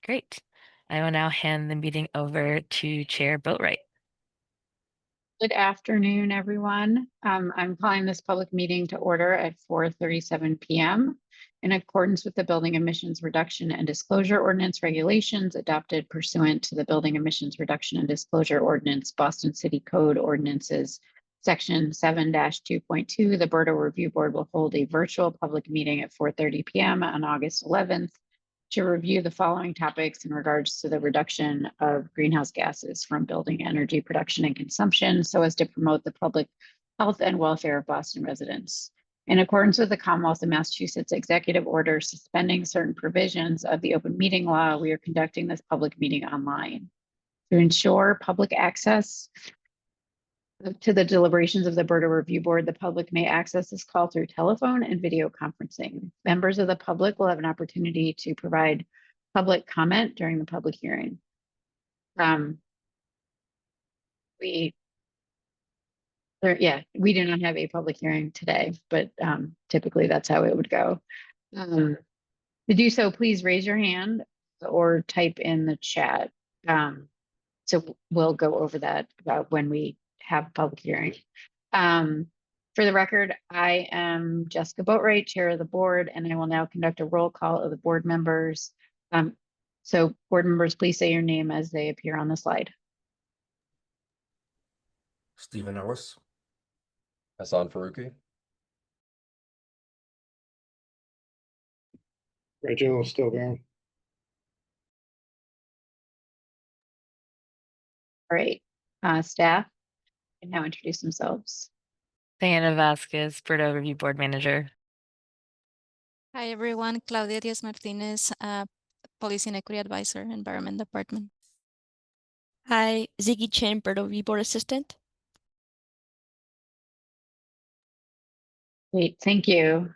Great. I will now hand the meeting over to Chair Boatwright. Good afternoon, everyone. I'm calling this public meeting to order at 4:37 p.m. in accordance with the Building Emissions Reduction and Disclosure Ordinance regulations adopted pursuant to the Building Emissions Reduction and Disclosure Ordinance, Boston City Code Ordinances, Section 7-2.2. The BERDO Review Board will hold a virtual public meeting at 4:30 p.m. on August 11th to review the following topics in regards to the reduction of greenhouse gases from building energy production and consumption so as to promote the public health and welfare of Boston residents. In accordance with the Commonwealth of Massachusetts Executive Order suspending certain provisions of the open meeting law, we are conducting this public meeting online. To ensure public access to the deliberations of the BERDO Review Board, the public may access this call through telephone and video conferencing. Members of the public will have an opportunity to provide public comment during the public hearing. We do not have a public hearing today, but typically that's how it would go. To do so, please raise your hand or type in the chat. So we'll go over that when we have public hearing. For the record, I am Jessica Boatwright, Chair of the Board, and I will now conduct a roll call of the board members. So board members, please say your name as they appear on the slide. Stephen Ellis. Hassan Faruqi. Reginald Stilbaum. All right, staff can now introduce themselves. Diana Vasquez, BERDO Review Board Manager. Hi, everyone. Claudia Diaz Martinez, Policy and Equity Advisor, Environment Department. Hi, Ziggy Chen, BERDO Review Board Assistant. Great, thank you.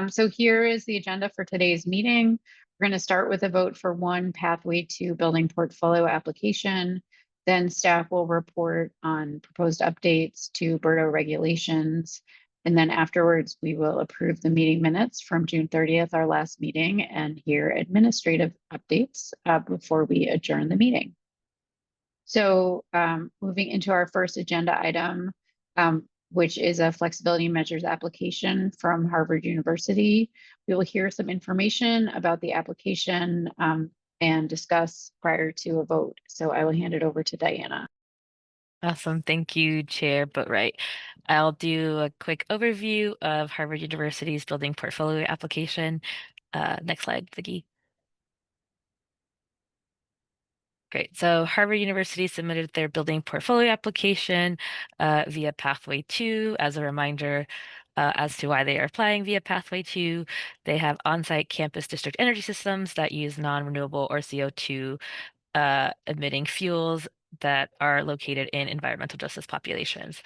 So here is the agenda for today's meeting. We're going to start with a vote for one pathway to building portfolio application. Then staff will report on proposed updates to BERDO regulations. And then afterwards, we will approve the meeting minutes from June 30th, our last meeting, and hear administrative updates before we adjourn the meeting. So moving into our first agenda item, which is a flexibility measures application from Harvard University. We will hear some information about the application and discuss prior to a vote. So I will hand it over to Diana. Awesome. Thank you, Chair Boatwright. I'll do a quick overview of Harvard University's building portfolio application. Next slide, Vicky. Great. So Harvard University submitted their building portfolio application via Pathway 2. As a reminder, as to why they are applying via Pathway 2, they have on-site campus district energy systems that use non-renewable or CO2 emitting fuels that are located in environmental justice populations.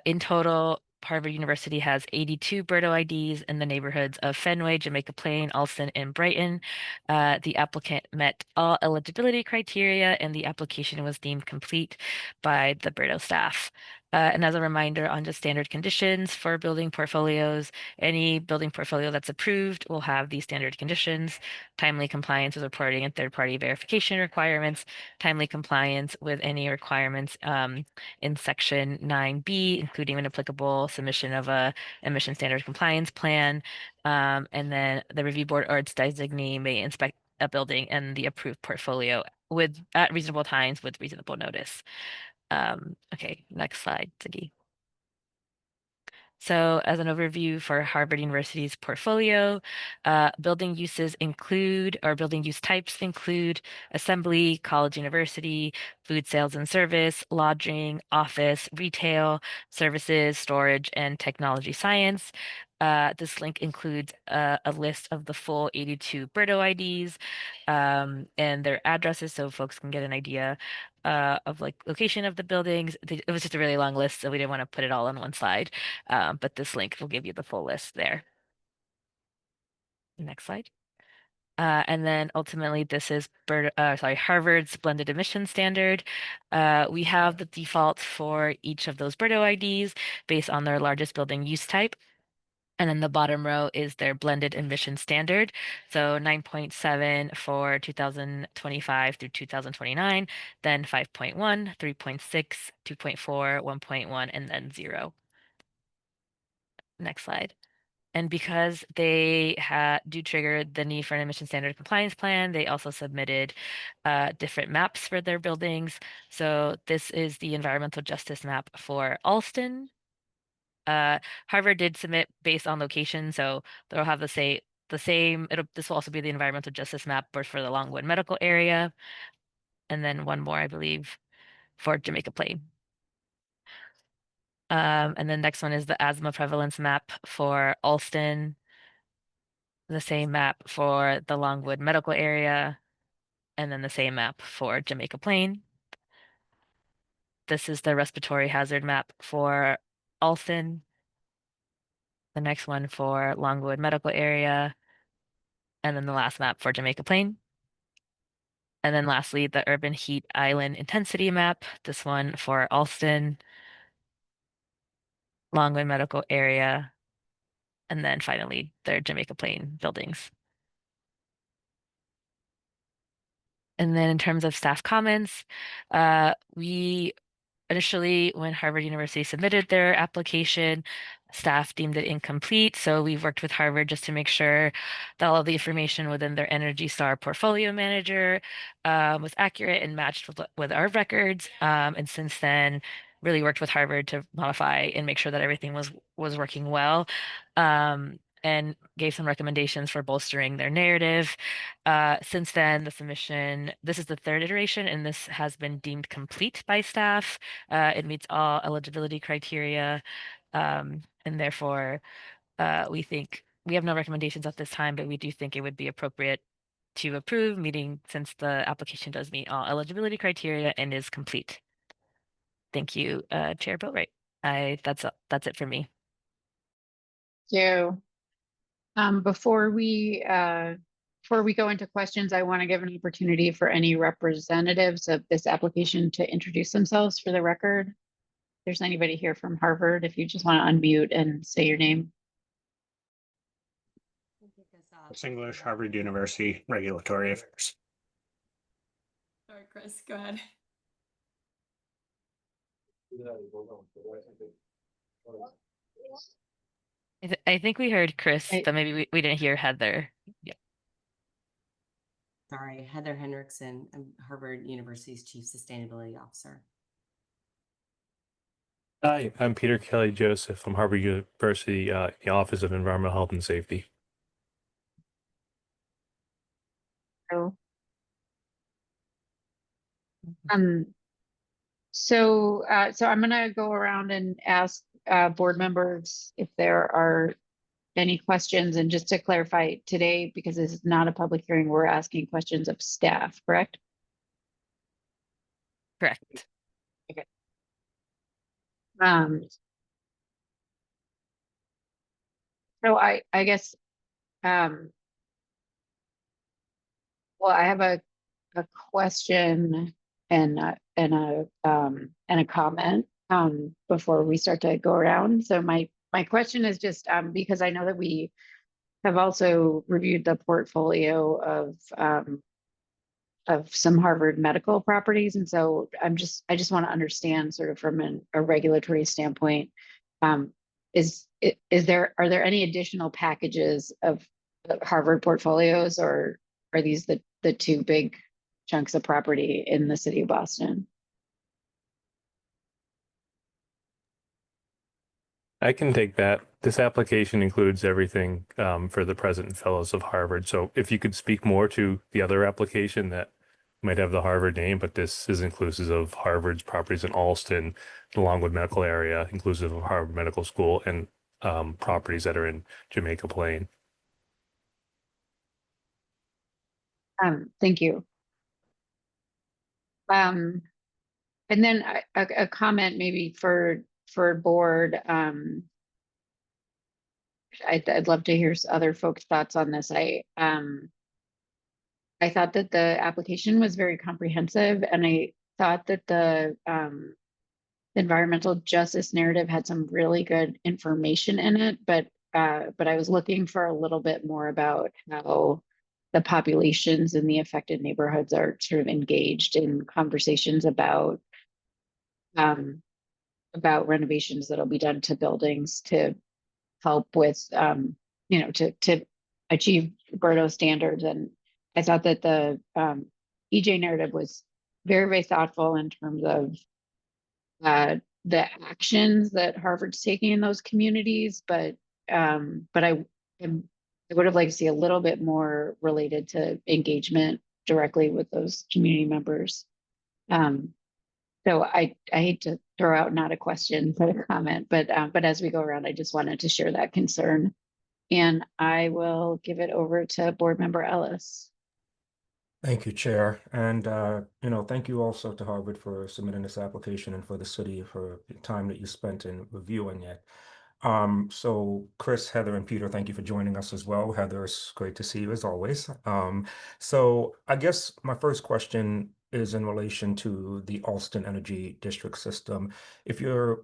In total, Harvard University has 82 BERDO IDs in the neighborhoods of Fenway, Jamaica Plain, Allston, and Brighton. The applicant met all eligibility criteria, and the application was deemed complete by the BERDO staff. And as a reminder on just standard conditions for building portfolios, any building portfolio that's approved will have these standard conditions: timely compliance with reporting and third-party verification requirements, timely compliance with any requirements in Section 9B, including when applicable, submission of a emission standard compliance plan, and then the review board or its designee may inspect a building and the approved portfolio at reasonable times with reasonable notice. Okay, next slide, Ziggy. So as an overview for Harvard University's portfolio, building uses include, or building use types include assembly, college university, food sales and service, lodging, office, retail, services, storage, and technology science. This link includes a list of the full 82 BERDO IDs and their addresses so folks can get an idea of like location of the buildings. It was just a really long list, so we didn't want to put it all on one slide. But this link will give you the full list there. Next slide. And then ultimately, this is Harvard's blended emission standard. We have the default for each of those BERDO IDs based on their largest building use type. And then the bottom row is their blended emission standard. So 9.7 for 2025 through 2029, then 5.1, 3.6, 2.4, 1.1, and then 0. Next slide. And because they do trigger the need for an emission standard compliance plan, they also submitted different maps for their buildings. So this is the environmental justice map for Alston. Harvard did submit based on location, so they'll have the same. This will also be the environmental justice map, but for the Longwood Medical Area, and then one more, I believe, for Jamaica Plain. And then next one is the asthma prevalence map for Alston. The same map for the Longwood Medical Area, and then the same map for Jamaica Plain. This is the respiratory hazard map for Alston. The next one for Longwood Medical Area, and then the last map for Jamaica Plain. And then lastly, the urban heat island intensity map, this one for Alston, Longwood Medical Area, and then finally their Jamaica Plain buildings. And then in terms of staff comments, we initially, when Harvard University submitted their application, staff deemed it incomplete. So we've worked with Harvard just to make sure that all of the information within their Energy Star portfolio manager was accurate and matched with our records. And since then, really worked with Harvard to modify and make sure that everything was working well. And gave some recommendations for bolstering their narrative. Since then, the submission, this is the third iteration, and this has been deemed complete by staff. It meets all eligibility criteria, and therefore, we think we have no recommendations at this time, but we do think it would be appropriate to approve, meeting since the application does meet all eligibility criteria and is complete. Thank you, Chair Boatwright. That's it for me. So, before we go into questions, I want to give an opportunity for any representatives of this application to introduce themselves for the record. If there's anybody here from Harvard, if you just want to unmute and say your name. English, Harvard University, Regulatory Affairs. Sorry, Chris, go ahead. I think we heard Chris, I- but maybe we didn't hear Heather. Yeah. Sorry, Heather Hendrickson. I'm Harvard University's Chief Sustainability Officer. Hi, I'm Peter Kelly Joseph from Harvard University, the Office of Environmental Health and Safety. So, so I'm gonna go around and ask board members if there are any questions. And just to clarify, today, because this is not a public hearing, we're asking questions of staff, correct? Correct. So I guess, well, I have a question and a comment before we start to go around. So my question is just because I know that we have also reviewed the portfolio of some Harvard medical properties, and so I just want to understand sort of from a regulatory standpoint, are there any additional packages of Harvard portfolios, or are these the two big chunks of property in the city of Boston? I can take that. This application includes everything for the President Fellows of Harvard. So if you could speak more to the other application that might have the Harvard name, but this is inclusive of Harvard's properties in Alston, the Longwood Medical Area, inclusive of Harvard Medical School, and properties that are in Jamaica Plain. Thank you. And then a comment maybe for board. I'd love to hear other folks' thoughts on this. I thought that the application was very comprehensive, and I thought that the environmental justice narrative had some really good information in it, but but I was looking for a little bit more about how the populations in the affected neighborhoods are sort of engaged in conversations um, about renovations that'll be done to buildings to help with, to achieve BERDO standards. And I thought that the EJ narrative was very, very thoughtful in terms of the actions that Harvard's taking in those communities, but I would have liked to see a little bit more related to engagement directly with those community members. So I hate to throw out not a question but a comment, but as we go around, I just wanted to share that concern, and I will give it over to Board Member Ellis. Thank you, Chair. And, thank you also to Harvard for submitting this application and for the city for the time that you spent in reviewing it. So Chris, Heather, and Peter, thank you for joining us as well. Heather, it's great to see you as always. So I guess my first question is in relation to the Alston Energy District system. If you're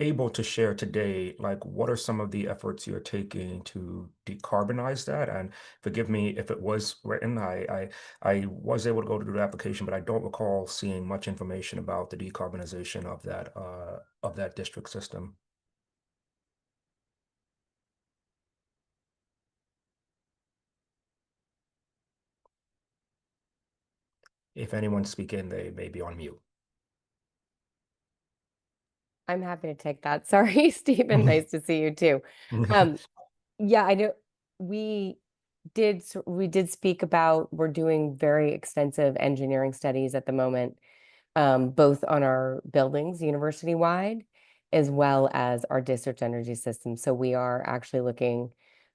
able to share today, like what are some of the efforts you're taking to decarbonize that? And forgive me if it was written, I was able to go to the application, but I don't recall seeing much information about the decarbonization of that district system. If anyone's speaking, they may be on mute. I'm happy to take that. Sorry, Stephen. Nice to see you too. Yeah, I know we did speak about, we're doing very extensive engineering studies at the moment, both on our buildings university-wide, as well as our district energy system. So we are actually looking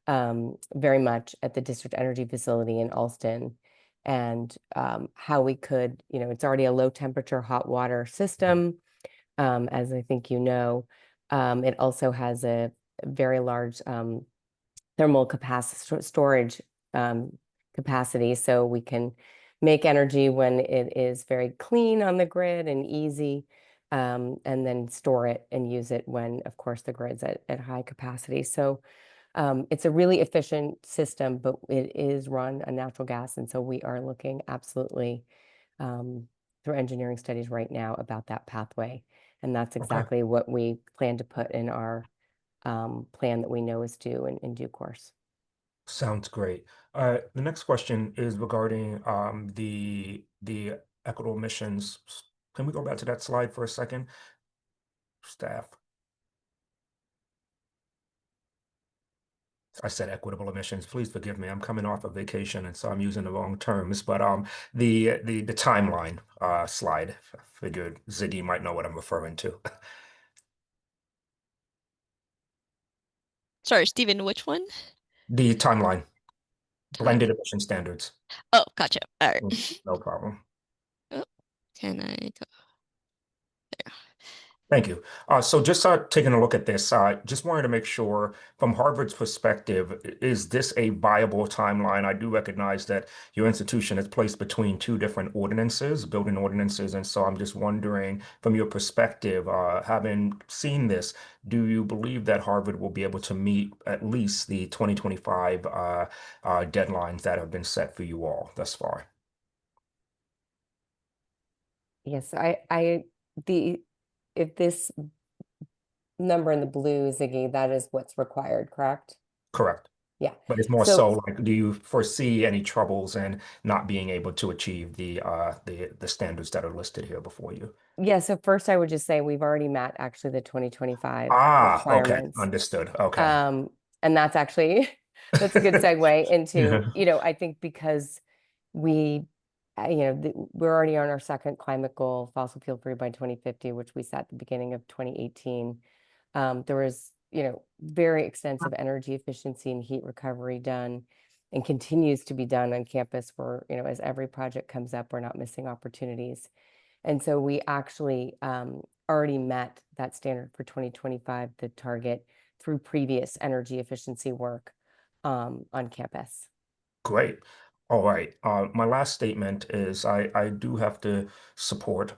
very much at the district energy facility in Alston and how we could, it's already a low temperature hot water system. As I think you know, it also has a very large thermal capacity storage capacity, so we can make energy when it is very clean on the grid and easy, and then store it and use it when, of course, the grid's at high capacity. So it's a really efficient system, but it is run on natural gas, and so we are looking absolutely through engineering studies right now about that pathway. And that's exactly what we plan to put in our plan that we know is due in due course. Sounds great. The next question is regarding the equitable emissions. Can we go back to that slide for a second? Staff. I said equitable emissions. Please forgive me. I'm coming off of vacation, and so I'm using the wrong terms. But the timeline slide. I figured Ziggy might know what I'm referring to. Sorry, Stephen, which one? The timeline. Blended emission standards. Oh, gotcha. All right. No problem. Oh, can I go? Thank you. So just taking a look at this, just wanted to make sure from Harvard's perspective, is this a viable timeline? I do recognize that your institution is placed between two different ordinances, building ordinances. And so I'm just wondering from your perspective, having seen this, do you believe that Harvard will be able to meet at least the 2025 deadlines that have been set for you all thus far? Yes, if this number in the blue, Ziggy, that is what's required, correct? Correct. Yeah. But it's more so like, do you foresee any troubles in not being able to achieve the standards that are listed here before you? Yeah, so first I would just say we've already met actually the 2025 requirements. Okay, understood. Okay. And that's actually that's a good segue into, Yeah. I think because we we're already on our second climate goal, fossil fuel free by 2050, which we set at the beginning of 2018. There was, very extensive energy efficiency and heat recovery done and continues to be done on campus for, as every project comes up, we're not missing opportunities. And so we actually already met that standard for 2025, the target, through previous energy efficiency work on campus. Great. All right. My last statement is I do have to support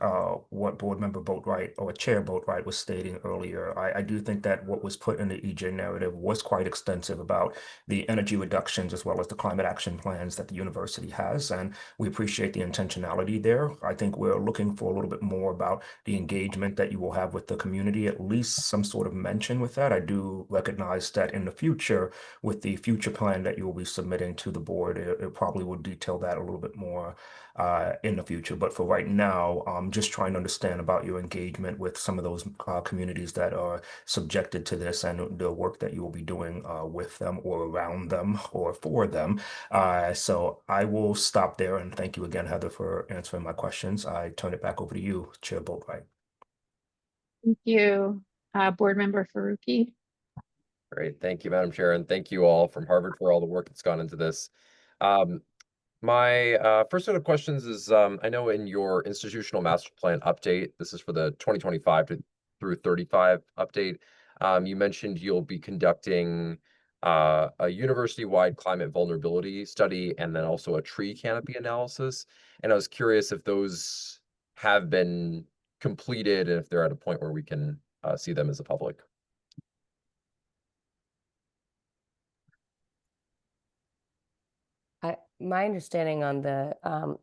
what Board Member Boatwright or Chair Boatwright was stating earlier. I do think that what was put in the EJ narrative was quite extensive about the energy reductions as well as the climate action plans that the university has, and we appreciate the intentionality there. I think we're looking for a little bit more about the engagement that you will have with the community, at least some sort of mention with that. I do recognize that in the future, with the future plan that you will be submitting to the board, it probably will detail that a little bit more in the future. But for right now, I'm just trying to understand about your engagement with some of those communities that are subjected to this and the work that you will be doing with them or around them or for them. So I will stop there and thank you again, Heather, for answering my questions. I turn it back over to you, Chair Boatwright. Thank you. Board Member Faruqi. Great. Thank you, Madam Chair, and thank you all from Harvard for all the work that's gone into this. My first set of questions is, I know in your institutional master plan update, this is for the 2025 through 35 update, you mentioned you'll be conducting a university-wide climate vulnerability study and then also a tree canopy analysis. And I was curious if those have been completed and if they're at a point where we can see them as a public. My understanding on the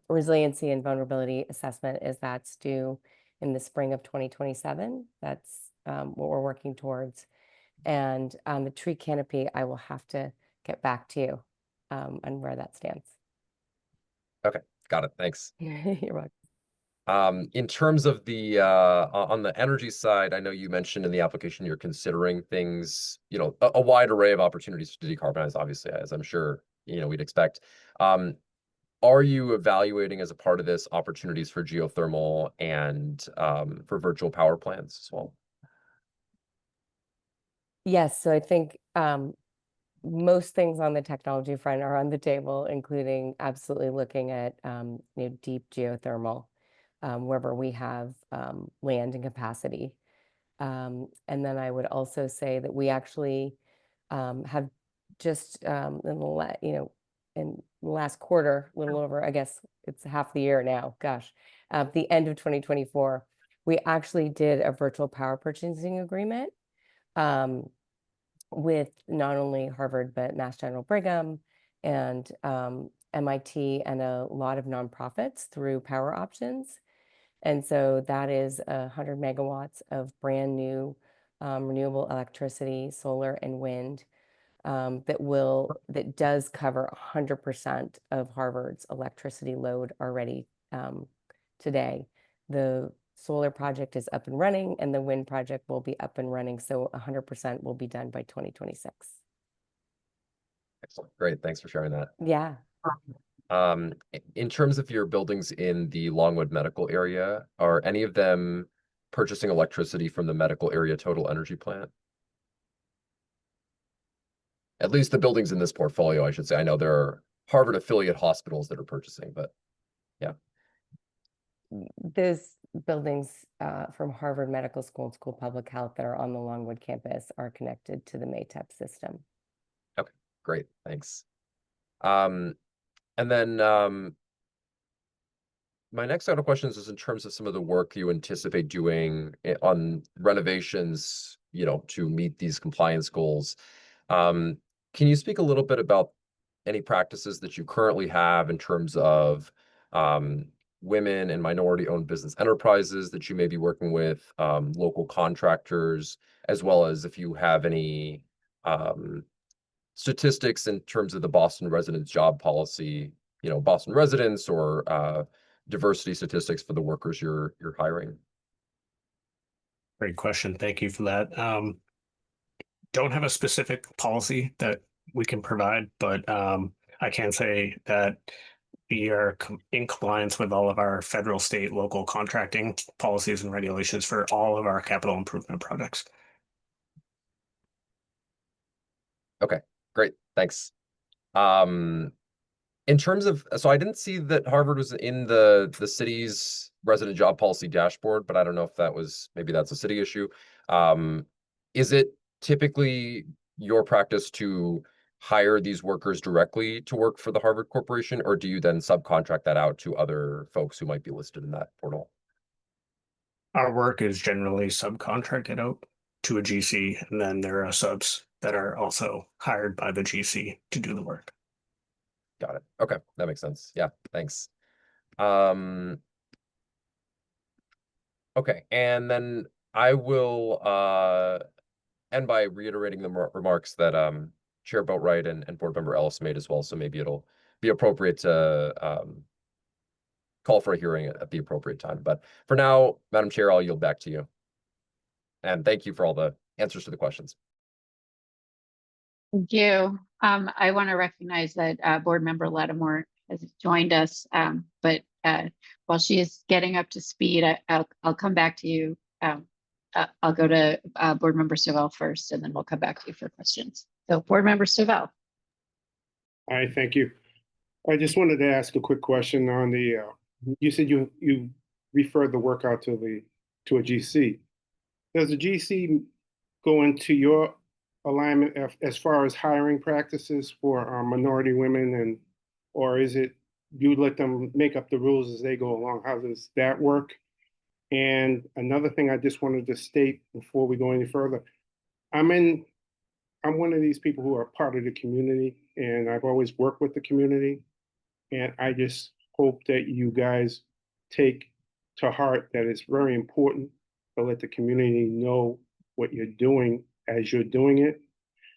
resiliency and vulnerability assessment is that's due in the spring of 2027. That's what we're working towards. And the tree canopy, I will have to get back to you on where that stands. Okay, got it. Thanks. You're welcome. In terms of the on the energy side, I know you mentioned in the application you're considering things, a wide array of opportunities to decarbonize, obviously, as I'm sure we'd expect. Are you evaluating as a part of this opportunities for geothermal and for virtual power plants as well? Yes, so I think most things on the technology front are on the table, including absolutely looking at deep geothermal wherever we have land and capacity. And then I would also say that we actually have just in the last quarter, a little over, I guess it's half the year now, gosh, at the end of 2024, we actually did a virtual power purchasing agreement with not only Harvard, but Mass General Brigham and MIT and a lot of nonprofits through Power Options. And so that is 100 megawatts of brand new renewable electricity, solar and wind that does cover 100% of Harvard's electricity load already today. The solar project is up and running and the wind project will be up and running. So 100% will be done by 2026. Excellent. Great. Thanks for sharing that. Yeah. In terms of your buildings in the Longwood medical area, are any of them purchasing electricity from the medical area total energy plant? At least the buildings in this portfolio, I should say. I know there are Harvard affiliate hospitals that are purchasing, but yeah. Those buildings from Harvard Medical School and School of Public Health that are on the Longwood campus are connected to the MATEP system. Okay, great. Thanks. And then my next set of questions is in terms of some of the work you anticipate doing on renovations, to meet these compliance goals. Can you speak a little bit about any practices that you currently have in terms of women and minority-owned business enterprises that you may be working with, local contractors, as well as if you have any statistics in terms of the Boston residents job policy, Boston residents or diversity statistics for the workers you're hiring? Great question. Thank you for that. Don't have a specific policy that we can provide, but I can say that we are in compliance with all of our federal, state, local contracting policies and regulations for all of our capital improvement projects. Okay, great. Thanks. In terms of, so I didn't see that Harvard was in the city's resident job policy dashboard, but I don't know if maybe that's a city issue. Is it typically your practice to hire these workers directly to work for the Harvard Corporation, or do you then subcontract that out to other folks who might be listed in that portal? Our work is generally subcontracted out to a GC, and then there are subs that are also hired by the GC to do the work. Got it. Okay, that makes sense. Yeah, thanks. Okay, and then I will end by reiterating the remarks that Chair Boatwright and Board Member Ellis made as well. So maybe it'll be appropriate to call for a hearing at the appropriate time. But for now, Madam Chair, I'll yield back to you. And thank you for all the answers to the questions. Thank you. I want to recognize that Board Member Lattimore has joined us, but while she is getting up to speed, I'll come back to you. I'll go to Board Member Stovall first, and then we'll come back to you for questions. So Board Member Stovall. Hi, thank you. I just wanted to ask a quick question on the, you said you referred the work out to a GC. Does the GC go into your alignment as far as hiring practices for minority women, or is it you let them make up the rules as they go along? How does that work? And another thing I just wanted to state before we go any further, I'm one of these people who are part of the community, and I've always worked with the community. And I just hope that you guys take to heart that it's very important to let the community know what you're doing as you're doing it.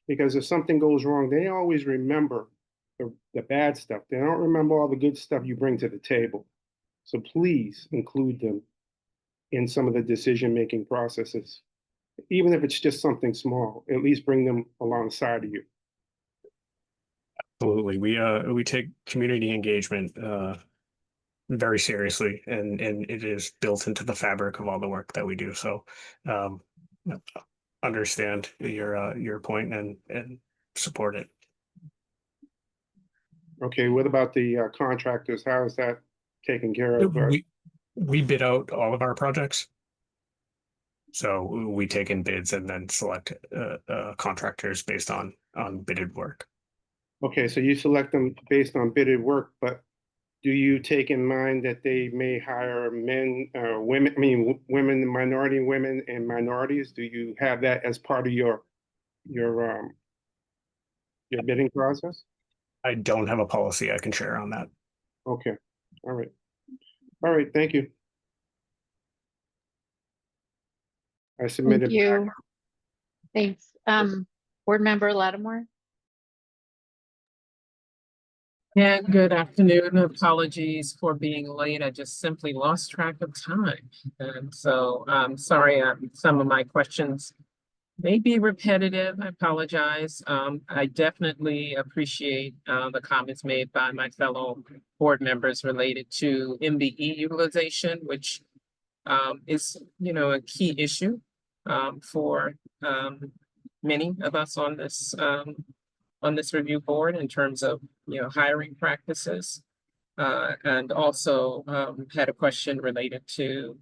Because if something goes wrong, they always remember the bad stuff. They don't remember all the good stuff you bring to the table. So please include them in some of the decision-making processes. Even if it's just something small, at least bring them alongside of you. Absolutely. We take community engagement very seriously, and it is built into the fabric of all the work that we do. So understand your point and support it. Okay, what about the contractors? How is that taken care of? We bid out all of our projects. So we take in bids and then select contractors based on bidded work. Okay, so you select them based on bidded work, but do you take in mind that they may hire men, women, women, minority women and minorities? Do you have that as part of your bidding process? I don't have a policy I can share on that. Okay, all right. All right, thank you. I submitted. Thank you. Thanks. Board Member Lattimore. Yeah, good afternoon. Apologies for being late. I just simply lost track of time. And so I'm sorry, some of my questions may be repetitive. I apologize. I definitely appreciate the comments made by my fellow board members related to MBE utilization, which is, a key issue for many of us on this review board in terms of hiring practices, and also had a question related to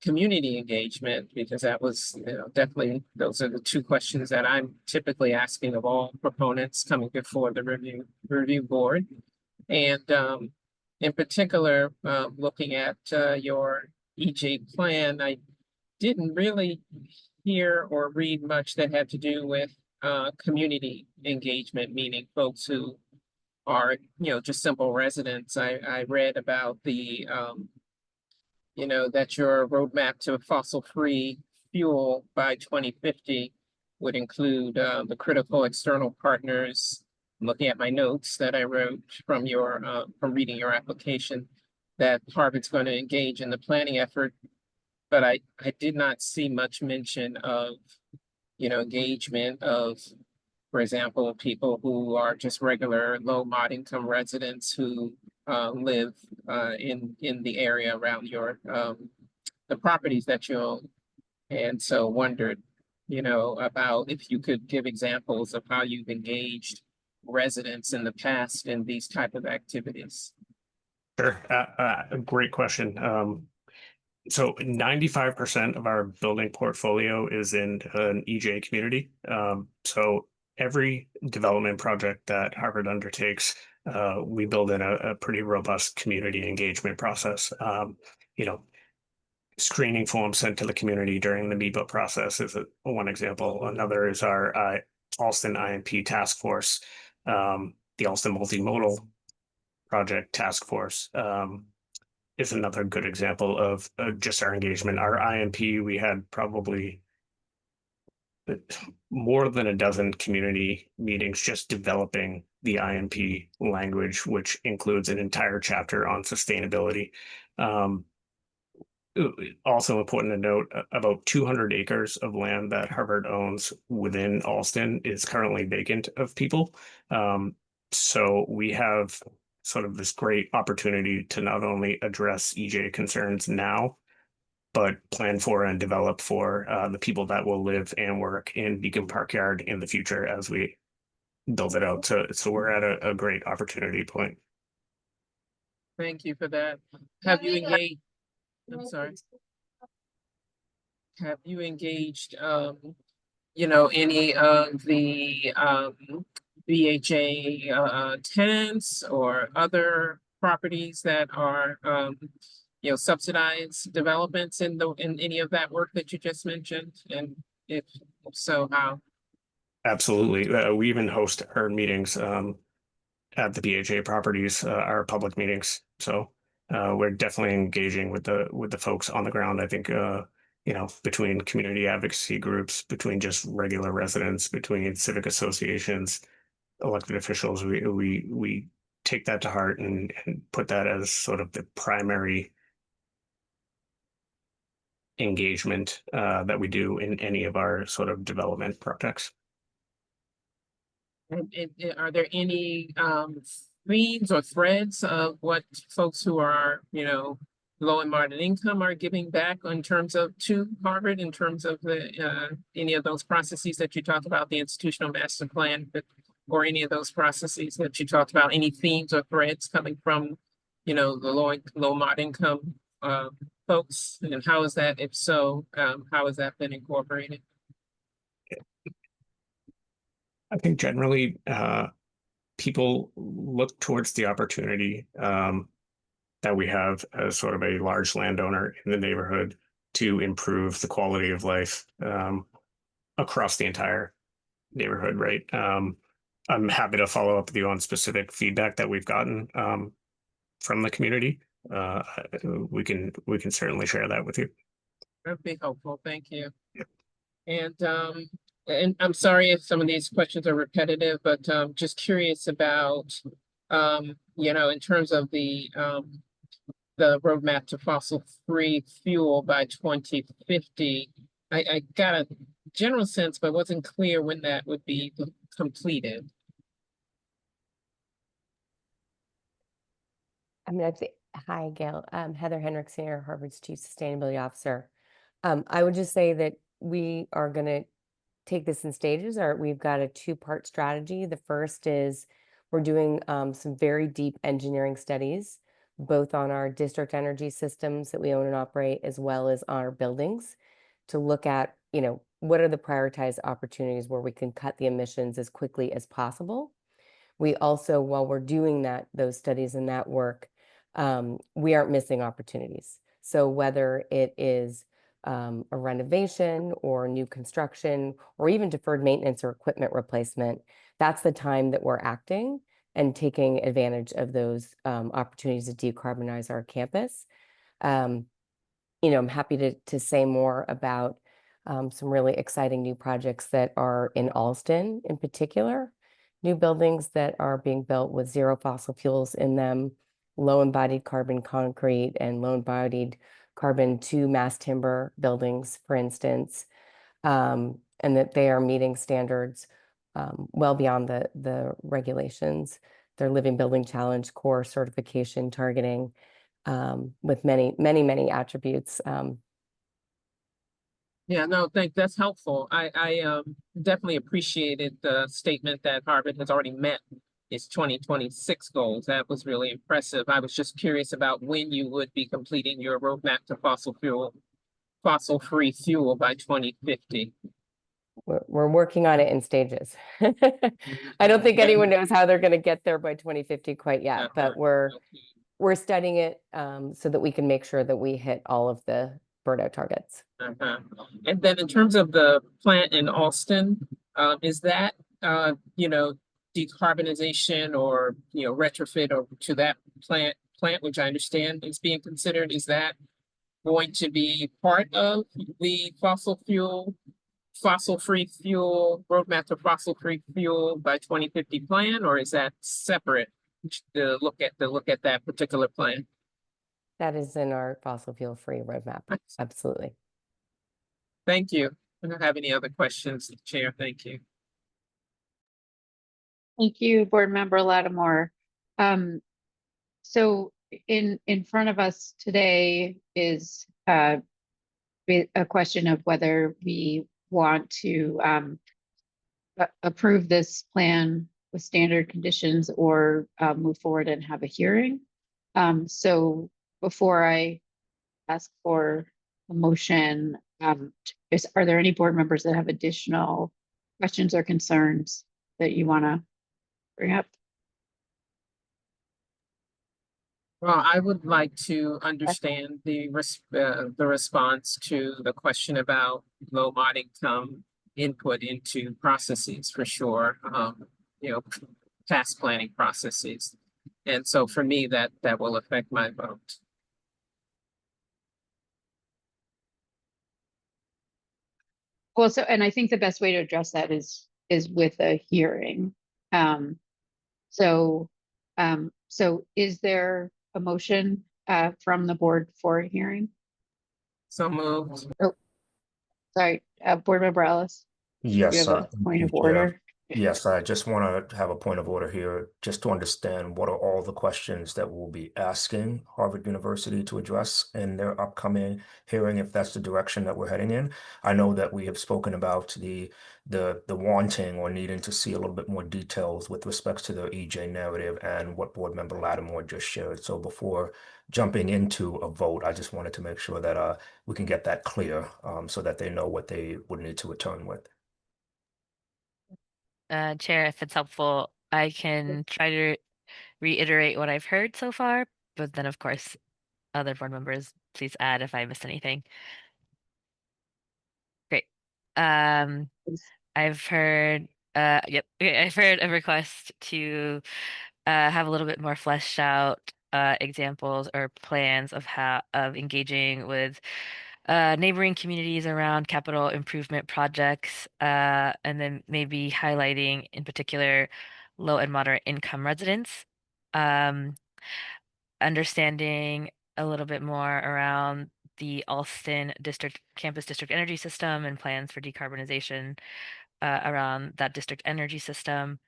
community engagement, because that was definitely, those are the two questions that I'm typically asking of all proponents coming before the review board. And in particular, looking at your EJ plan, I didn't really hear or read much that had to do with community engagement, meaning folks who are, just simple residents. I read about the, that your roadmap to fossil-free fuel by 2050 would include the critical external partners. I'm looking at my notes that I wrote from from reading your application, that Harvard's going to engage in the planning effort, but I did not see much mention of, engagement of, for example, people who are just regular low mod income residents who live in the area around your the properties that you own. And so wondered, about if you could give examples of how you've engaged residents in the past in these type of activities. Sure, great question. So 95% of our building portfolio is in an EJ community. every development project that Harvard undertakes, we build in a pretty robust community engagement process. You know, screening forms sent to the community during the MEBA process is one example. Another is our Alston IMP task force, the Alston Multimodal Project Task Force. Is another good example of just our engagement. Our IMP, we had probably more than a dozen community meetings just developing the IMP language, which includes an entire chapter on sustainability. Also important to note, about 200 acres of land that Harvard owns within Alston is currently vacant of people. So we have sort of this great opportunity to not only address EJ concerns now, but plan for and develop for the people that will live and work in Beacon Park Yard in the future as we build it out. So we're at a great opportunity point. Thank you for that. Have you engaged? I'm sorry. Have you engaged, you know, any of the BHA tenants or other properties that are, you know, subsidized developments in any of that work that you just mentioned? And if so, how? Absolutely. We even host our meetings at the BHA properties, our public meetings. So we're definitely engaging with the folks on the ground. I think you know, between community advocacy groups, between just regular residents, between civic associations, elected officials, we take that to heart and put that as sort of the primary engagement that we do in any of our sort of development projects. And are there any themes or threads of what folks who are, you know, low and moderate income are giving back in terms of to Harvard, in terms of the any of those processes that you talked about, the institutional master plan, or any of those processes that you talked about, any themes or threads coming from, you know, the low mod income folks, and how is that, if so, how has that been incorporated? I think generally people look towards the opportunity that we have as sort of a large landowner in the neighborhood to improve the quality of life across the entire neighborhood, right? I'm happy to follow up with you on specific feedback that we've gotten from the community. We can certainly share that with you. That'd be helpful. Thank you. Yep. And I'm sorry if some of these questions are repetitive, but just curious about, you know, in terms of the roadmap to fossil-free fuel by 2050. I got a general sense, but wasn't clear when that would be completed. I mean, hi, Gail. Heather Hendricks here, Harvard's Chief Sustainability Officer. I would just say that we are going to take this in stages. We've got a two-part strategy. The first is we're doing some very deep engineering studies, both on our district energy systems that we own and operate, as well as our buildings, to look at, you know, what are the prioritized opportunities where we can cut the emissions as quickly as possible. We also, while we're doing those studies and that work, we aren't missing opportunities. So whether it is a renovation or new construction or even deferred maintenance or equipment replacement, that's the time that we're acting and taking advantage of those opportunities to decarbonize our campus. You know, I'm happy to say more about some really exciting new projects that are in Alston in particular, new buildings that are being built with zero fossil fuels in them, low embodied carbon concrete and low embodied carbon to mass timber buildings, for instance, and that they are meeting standards well beyond the regulations. They're Living Building Challenge core certification targeting with many attributes. Yeah, no, that's helpful. I definitely appreciated the statement that Harvard has already met its 2026 goals. That was really impressive. I was just curious about when you would be completing your roadmap to fossil-free fuel by 2050. We're working on it in stages. I don't think anyone knows how they're going to get there by 2050 quite yet, but we're studying it so that we can make sure that we hit all of the BERDO targets. And then in terms of the plant in Alston, is that you know, decarbonization or retrofit or to that plant, which I understand is being considered, is that going to be part of the fossil-free fuel roadmap to fossil-free fuel by 2050 plan, or is that separate to look at that particular plan? That is in our fossil fuel free roadmap. Absolutely. Thank you. I don't have any other questions, Chair. Thank you. Thank you, Board Member Lattimore. So in front of us today is a question of whether we want to approve this plan with standard conditions or move forward and have a hearing. So before I ask for a motion, are there any board members that have additional questions or concerns that you want to bring up? Well, I would like to understand the response to the question about low mod income input into processes for sure, task planning processes. And so for me, that will affect my vote. Well, so, and I think the best way to address that is with a hearing. So is there a motion from the board for a hearing? So moved. Oh, sorry, Board Member Ellis. Yes, You have a point of order. Yes, I just want to have a point of order here, just to understand what are all the questions that we'll be asking Harvard University to address in their upcoming hearing, if that's the direction that we're heading in. I know that we have spoken about the wanting or needing to see a little bit more details with respect to the EJ narrative and what Board Member Lattimore just shared. So before jumping into a vote, I just wanted to make sure that we can get that clear so that they know what they would need to return with. Chair, if it's helpful, I can try to reiterate what I've heard so far, but then of course, other board members, please add if I missed anything. Great. I've heard, yep, okay, I've heard a request to have a little bit more fleshed out examples or plans of engaging with neighboring communities around capital improvement projects, and then maybe highlighting in particular low and moderate income residents. Understanding a little bit more around the Alston district campus district energy system and plans for decarbonization around that district energy system.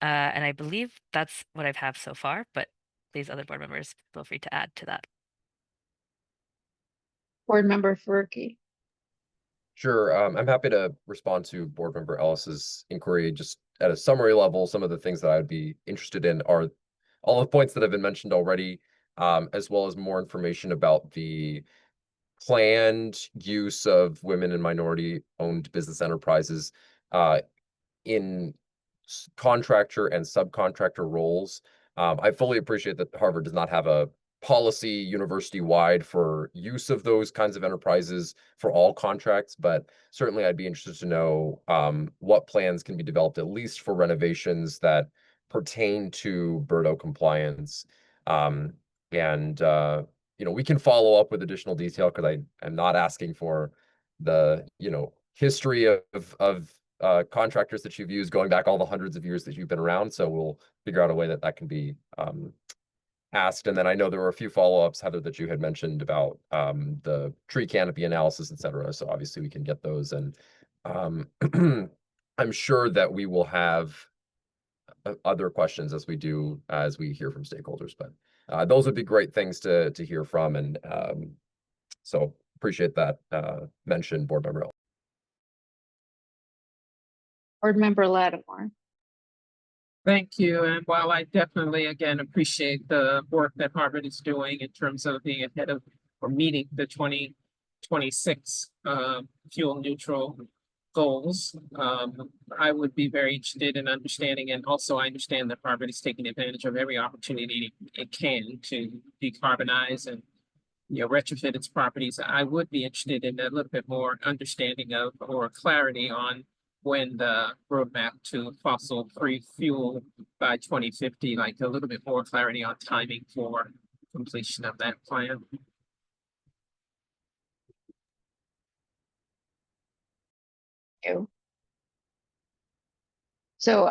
And I believe that's what I've had so far, but please, other board members, feel free to add to that. Board Member Faruqi. Sure. I'm happy to respond to Board Member Ellis's inquiry. Just at a summary level, some of the things that I would be interested in are all the points that have been mentioned already, as well as more information about the planned use of women and minority-owned business enterprises in contractor and subcontractor roles. I fully appreciate that Harvard does not have a policy university-wide for use of those kinds of enterprises for all contracts, but certainly I'd be interested to know what plans can be developed, at least for renovations that pertain to BERDO compliance. We can follow up with additional detail because I am not asking for the, history of contractors that you've used going back all the hundreds of years that you've been around. So we'll figure out a way that can be asked. And then I know there were a few follow-ups, Heather, that you had mentioned about the tree canopy analysis, et cetera. So obviously we can get those. And I'm sure that we will have other questions as we hear from stakeholders. But those would be great things to hear from. And so appreciate that mention, Board Member. Board Member Lattimore. Thank you. And while I definitely, again, appreciate the work that Harvard is doing in terms of being ahead of or meeting the 2026 fuel neutral goals. I would be very interested in understanding, and also I understand that Harvard is taking advantage of every opportunity it can to decarbonize and retrofit its properties. I would be interested in a little bit more understanding of or clarity on when the roadmap to fossil-free fuel by 2050, like a little bit more clarity on timing for completion of that plan. You. So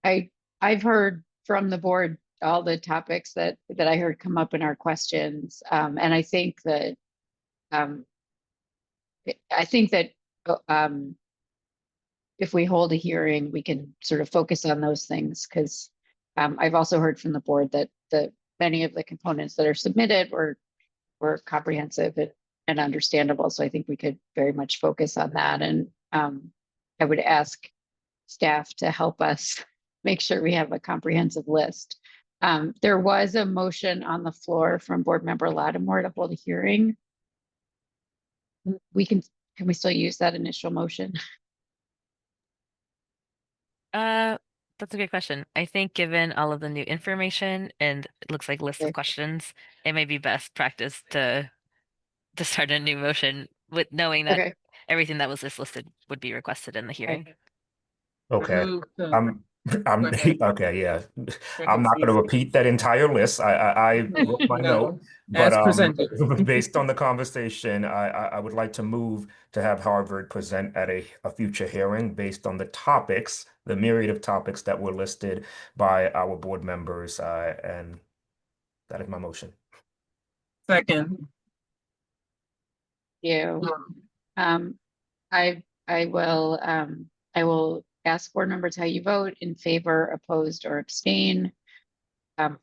I've heard from the board all the topics that I heard come up in our questions, and I think that if we hold a hearing, we can sort of focus on those things, because I've also heard from the board that many of the components that are submitted were comprehensive and understandable. So I think we could very much focus on that. And I would ask staff to help us make sure we have a comprehensive list. There was a motion on the floor from Board Member Lattimore to hold a hearing. Can we still use that initial motion? That's a good question. I think given all of the new information and it looks like list of questions, it may be best practice to start a new motion with knowing that everything that was just listed would be requested in the hearing. Okay. I'm ahead. okay, yeah. Go I'm ahead, not going to Steve. repeat that entire list. I wrote my note, but as presented. based on the conversation, I would like to move to have Harvard present at a future hearing based on the topics, the myriad of topics that were listed by our board members, and that is my motion. Second. You. I will ask board members how you vote: in favor, opposed, or abstain. So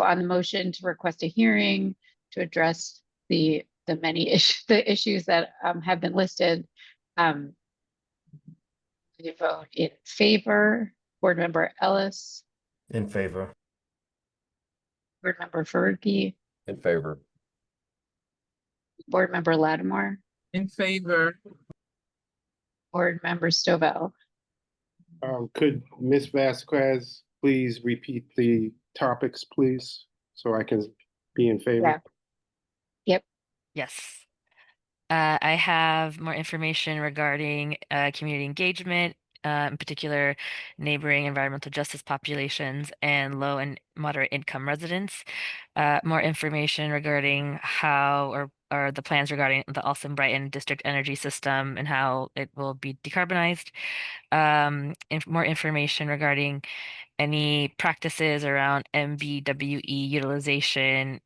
on the motion to request a hearing to address the many issues that have been listed, you vote in favor. Board Member Ellis. In favor. Board Member Fergie. In favor. Board Member Lattimore. In favor. Board Member Stovall. Could Ms. Vasquez please repeat the topics, please, so I can be in favor? Yeah. Yep. Yes. I have more information regarding community engagement, in particular neighboring environmental justice populations and low and moderate income residents. More information regarding how or the plans regarding the Alston Brighton district energy system and how it will be decarbonized. More information regarding any practices around MBWE utilization,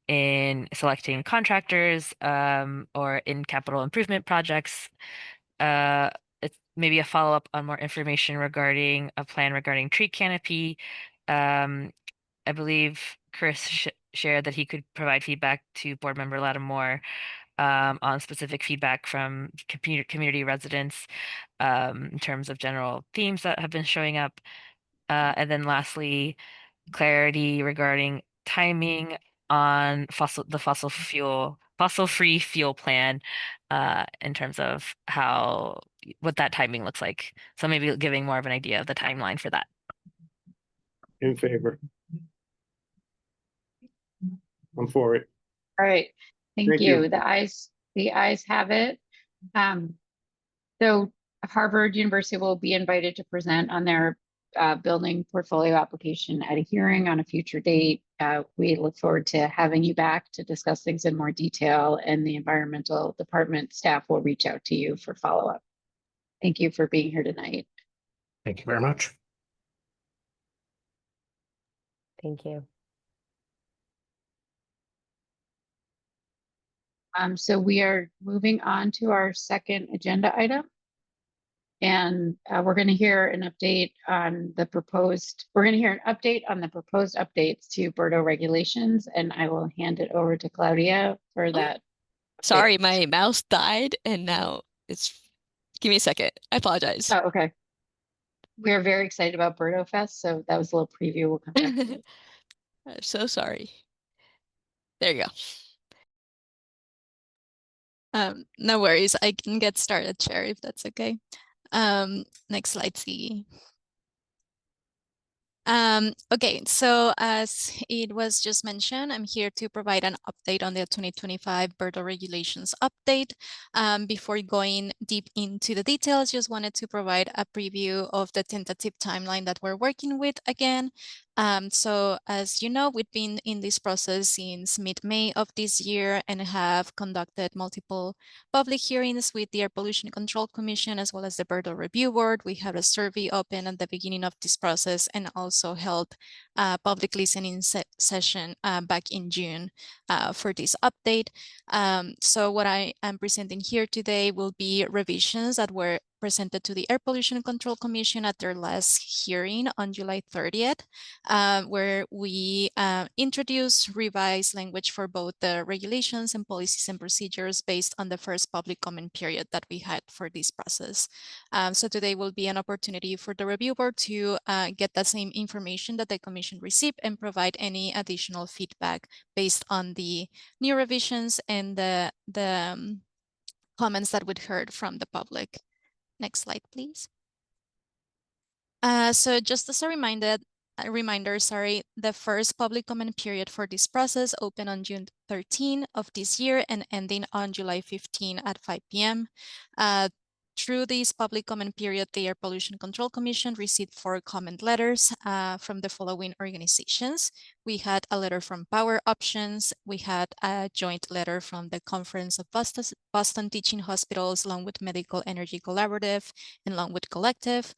in selecting contractors, or in capital improvement projects. It's maybe a follow-up on more information regarding a plan regarding tree canopy. I believe Chris shared that he could provide feedback to Board Member Lattimore on specific feedback from community residents in terms of general themes that have been showing up. And then lastly, clarity regarding timing on fossil-free fuel plan, in terms of what that timing looks like. So maybe giving more of an idea of the timeline for that. In favor. I'm for it. All right. Thank Thank you. you. The ayes have it. So Harvard University will be invited to present on their building portfolio application at a hearing on a future date. We look forward to having you back to discuss things in more detail, and the environmental department staff will reach out to you for follow-up. Thank you for being here tonight. Thank you very much. Thank you. So we are moving on to our second agenda item. And we're going to hear an update on the proposed updates to BERDO regulations, and I will hand it over to Claudia for that. Sorry, my mouse died and now give me a second. I apologize. Oh, okay. We're very excited about BERDO Fest, so that was a little preview. We'll come back to it. I'm so sorry. There you go. No worries, I can get started, Chair, if that's okay. Next slide, see. Okay, so as it was just mentioned, I'm here to provide an update on the 2025 BERDO regulations update. Before going deep into the details, just wanted to provide a preview of the tentative timeline that we're working with again. So as you know, we've been in this process since mid-May of this year and have conducted multiple public hearings with the Air Pollution Control Commission as well as the BERDO Review Board. We had a survey open at the beginning of this process and also held a public listening session back in June for this update. So what I am presenting here today will be revisions that were presented to the Air Pollution Control Commission at their last hearing on July 30th, where we introduced revised language for both the regulations and policies and procedures based on the first public comment period that we had for this process. So today will be an opportunity for the review board to get the same information that the commission received and provide any additional feedback based on the new revisions and the comments that we'd heard from the public. Next slide, please. So just as a reminder, the first public comment period for this process opened on June 13 of this year and ending on July 15 at 5 p.m. Through this public comment period, the Air Pollution Control Commission received 4 comment letters from the following organizations. We had a letter from Power Options. We had a joint letter from the Conference of Boston Teaching Hospitals, Longwood Medical Energy Collaborative, and Longwood Collective.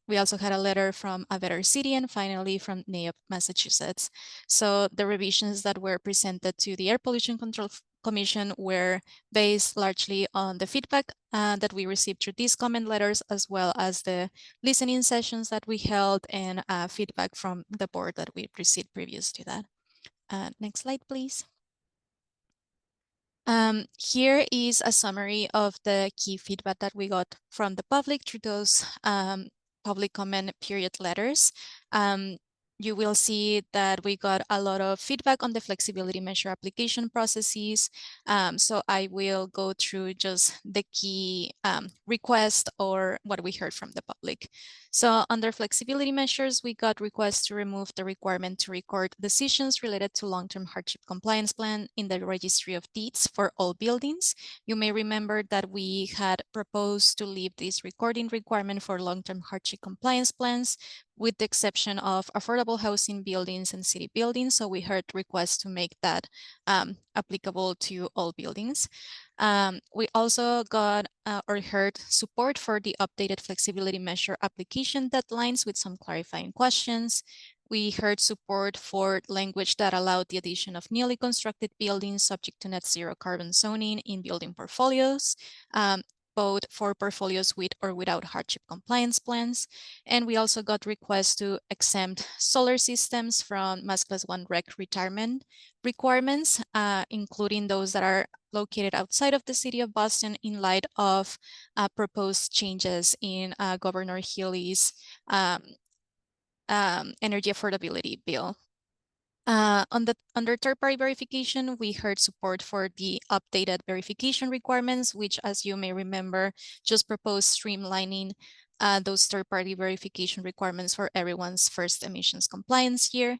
We also had a letter from A Better City and finally from NAIOP, Massachusetts. So the revisions that were presented to the Air Pollution Control Commission were based largely on the feedback that we received through these comment letters, as well as the listening sessions that we held and feedback from the board that we received previous to that. Next slide, please. Here is a summary of the key feedback that we got from the public through those public comment period letters. You will see that we got a lot of feedback on the flexibility measure application processes. So I will go through just the key request or what we heard from the public. So under flexibility measures, we got requests to remove the requirement to record decisions related to long-term hardship compliance plan in the registry of deeds for all buildings. You may remember that we had proposed to leave this recording requirement for long-term hardship compliance plans, with the exception of affordable housing buildings and city buildings. So we heard requests to make that applicable to all buildings. We also got or heard support for the updated flexibility measure application deadlines with some clarifying questions. We heard support for language that allowed the addition of newly constructed buildings subject to net zero carbon zoning in building portfolios, both for portfolios with or without hardship compliance plans. And we also got requests to exempt solar systems from Mass Class 1 REC retirement requirements, including those that are located outside of the city of Boston in light of proposed changes in Governor Healy's energy affordability bill. Under third-party verification, we heard support for the updated verification requirements, which, as you may remember, just proposed streamlining those third-party verification requirements for everyone's first emissions compliance year.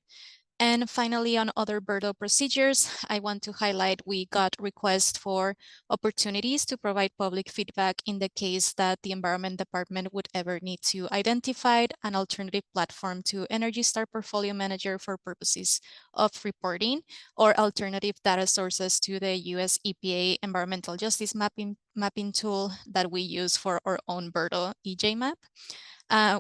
And finally, on other BERDO procedures, I want to highlight we got requests for opportunities to provide public feedback in the case that the Environment Department would ever need to identify an alternative platform to Energy Star Portfolio Manager for purposes of reporting, or alternative data sources to the US EPA Environmental Justice mapping tool that we use for our own BERDO EJ map.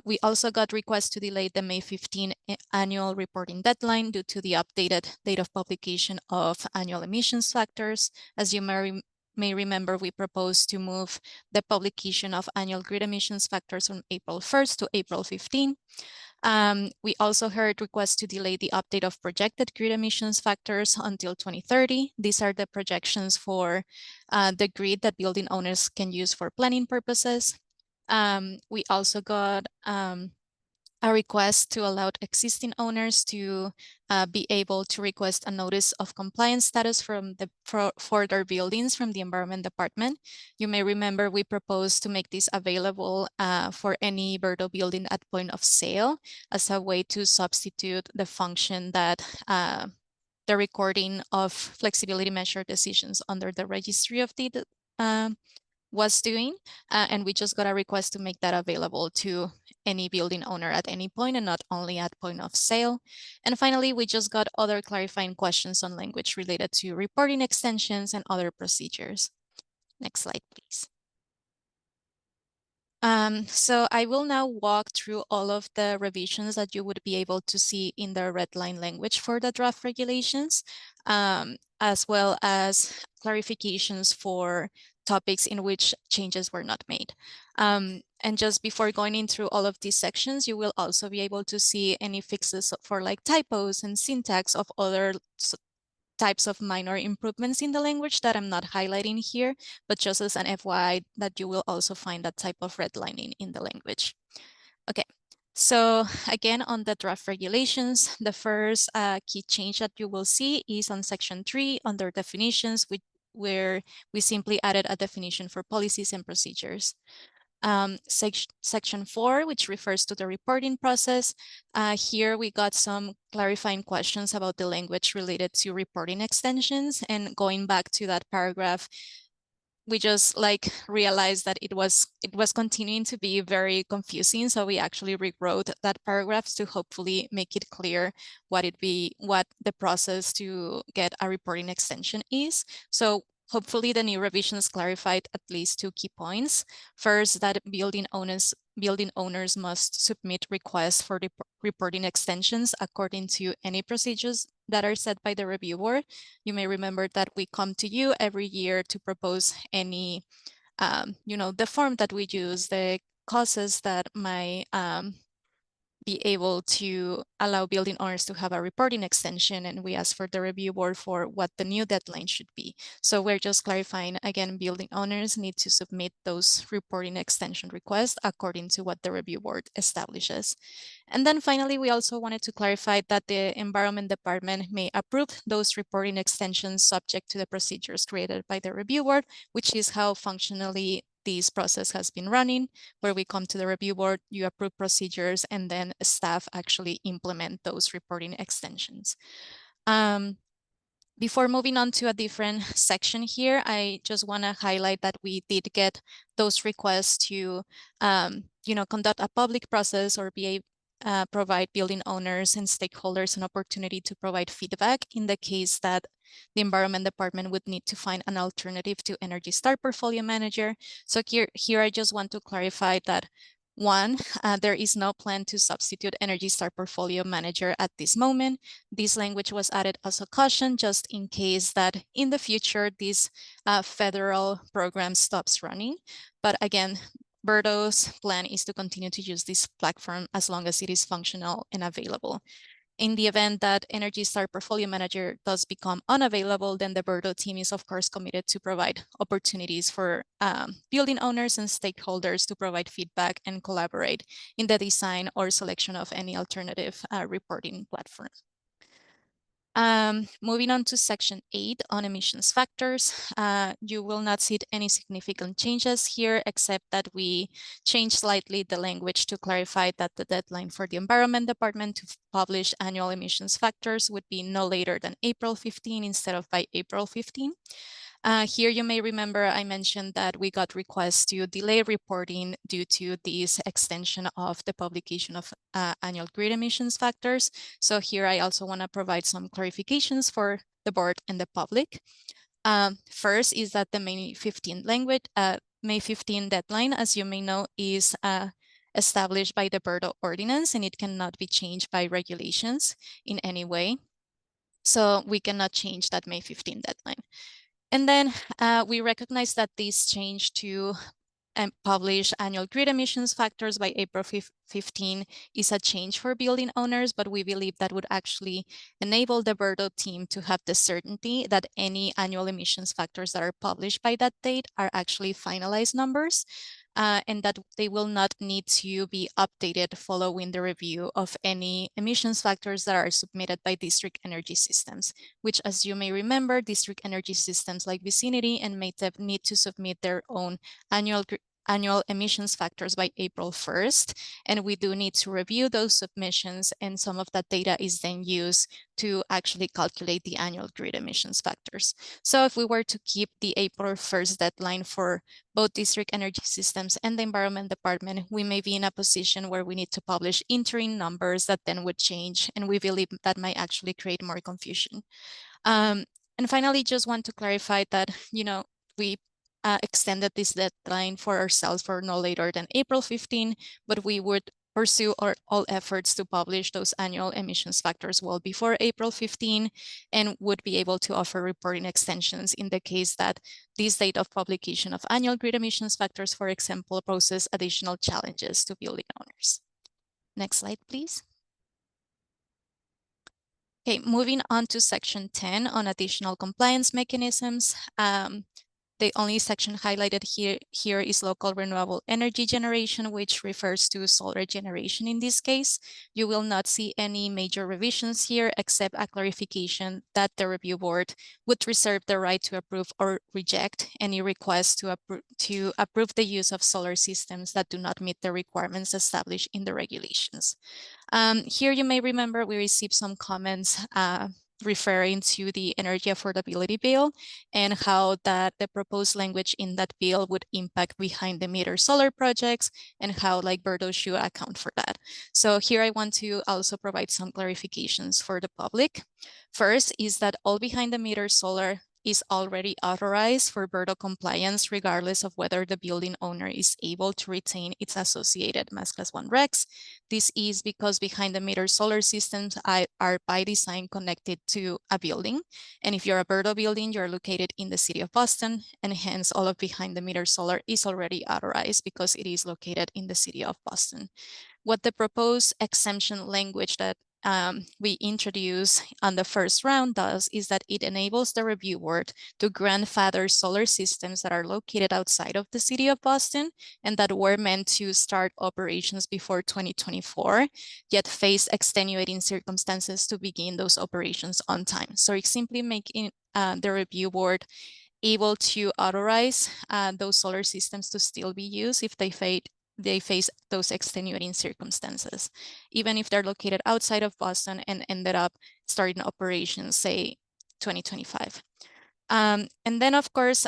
We also got requests to delay the May 15 annual reporting deadline due to the updated date of publication of annual emissions factors. As you may remember, we proposed to move the publication of annual grid emissions factors from April 1st to April 15. We also heard requests to delay the update of projected grid emissions factors until 2030. These are the projections for the grid that building owners can use for planning purposes. We also got a request to allow existing owners to be able to request a notice of compliance status from for their buildings from the Environment Department. You may remember we proposed to make this available for any BERDO building at point of sale as a way to substitute the function that the recording of flexibility measure decisions under the registry of deed was doing, and we just got a request to make that available to any building owner at any point and not only at point of sale. And finally, we just got other clarifying questions on language related to reporting extensions and other procedures. Next slide, please. So I will now walk through all of the revisions that you would be able to see in the red line language for the draft regulations, as well as clarifications for topics in which changes were not made. And just before going in through all of these sections, you will also be able to see any fixes for like typos and syntax of other types of minor improvements in the language that I'm not highlighting here, but just as an FYI that you will also find that type of redlining in the language. Okay, so again, on the draft regulations, the first key change that you will see is on section 3 under definitions, where we simply added a definition for policies and procedures. Section 4, which refers to the reporting process. Here we got some clarifying questions about the language related to reporting extensions, and going back to that paragraph, we just like realized that it was continuing to be very confusing. So we actually rewrote that paragraph to hopefully make it clear what the process to get a reporting extension is. So hopefully the new revisions clarified at least 2 key points. First, that building owners must submit requests for the reporting extensions according to any procedures that are set by the review board. You may remember that we come to you every year to propose any, the form that we use, the causes that might be able to allow building owners to have a reporting extension, and we ask for the review board for what the new deadline should be. So we're just clarifying, again, building owners need to submit those reporting extension requests according to what the review board establishes. And then finally, we also wanted to clarify that the Environment Department may approve those reporting extensions subject to the procedures created by the review board, which is how functionally this process has been running, where we come to the review board, you approve procedures, and then staff actually implement those reporting extensions. Before moving on to a different section here, I just want to highlight that we did get those requests to, conduct a public process or provide building owners and stakeholders an opportunity to provide feedback in the case that the Environment Department would need to find an alternative to Energy Star Portfolio Manager. So here I just want to clarify that one, there is no plan to substitute Energy Star Portfolio Manager at this moment. This language was added as a caution just in case that in the future this federal program stops running. But again, BERDO's plan is to continue to use this platform as long as it is functional and available. In the event that Energy Star Portfolio Manager does become unavailable, then the BERDO team is of course committed to provide opportunities for building owners and stakeholders to provide feedback and collaborate in the design or selection of any alternative reporting platform. Moving on to section 8 on emissions factors, you will not see any significant changes here, except that we changed slightly the language to clarify that the deadline for the Environment Department to publish annual emissions factors would be no later than April 15 instead of by April 15. Here you may remember I mentioned that we got requests to delay reporting due to this extension of the publication of annual grid emissions factors. So here I also want to provide some clarifications for the board and the public. First is that the May 15 deadline, as you may know, is established by the BERDO Ordinance, and it cannot be changed by regulations in any way. So we cannot change that May 15 deadline. And then we recognize that this change to publish annual grid emissions factors by April 15 is a change for building owners, but we believe that would actually enable the BERDO team to have the certainty that any annual emissions factors that are published by that date are actually finalized numbers. and that they will not need to be updated following the review of any emissions factors that are submitted by district energy systems, which, as you may remember, district energy systems like Vicinity and MATEP need to submit their own annual emissions factors by April 1st. And we do need to review those submissions, and some of that data is then used to actually calculate the annual grid emissions factors. So if we were to keep the April 1st deadline for both district energy systems and the environment department, we may be in a position where we need to publish interim numbers that then would change, and we believe that might actually create more confusion. And finally, just want to clarify that, we extended this deadline for ourselves for no later than April 15, but we would pursue all efforts to publish those annual emissions factors well before April 15, and would be able to offer reporting extensions in the case that this date of publication of annual grid emissions factors, for example, poses additional challenges to building owners. Next slide, please. Okay, moving on to section 10 on additional compliance mechanisms. The only section highlighted here is local renewable energy generation, which refers to solar generation in this case. You will not see any major revisions here, except a clarification that the review board would reserve the right to approve or reject any request to approve the use of solar systems that do not meet the requirements established in the regulations. Here you may remember we received some comments referring to the energy affordability bill and how that the proposed language in that bill would impact behind the meter solar projects, and how BERDO should account for that. So here I want to also provide some clarifications for the public. First is that all behind the meter solar is already authorized for BERDO compliance, regardless of whether the building owner is able to retain its associated Mass Class 1 regs. This is because behind the meter solar systems are by design connected to a building. And if you're a BERDO building, you're located in the city of Boston, and hence all of behind the meter solar is already authorized because it is located in the city of Boston. What the proposed exemption language that we introduce on the first round does is that it enables the review board to grandfather solar systems that are located outside of the city of Boston and that were meant to start operations before 2024, yet face extenuating circumstances to begin those operations on time. So it's simply making the review board able to authorize those solar systems to still be used if they face those extenuating circumstances, even if they're located outside of Boston and ended up starting operations, say, 2025. And then, of course,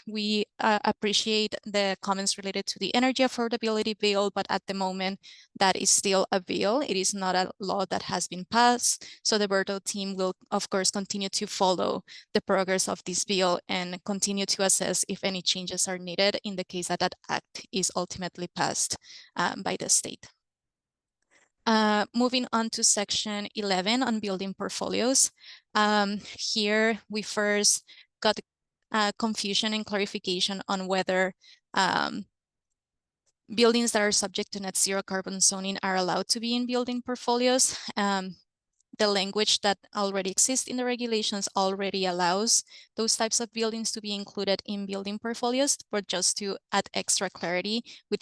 we appreciate the comments related to the energy affordability bill, but at the moment, that is still a bill. It is not a law that has been passed. So the BERDO team will, of course, continue to follow the progress of this bill and continue to assess if any changes are needed in the case that that act is ultimately passed by the state. Moving on to section 11 on building portfolios. Here we first got confusion and clarification on whether buildings that are subject to net zero carbon zoning are allowed to be in building portfolios. The language that already exists in the regulations already allows those types of buildings to be included in building portfolios, but just to add extra clarity, we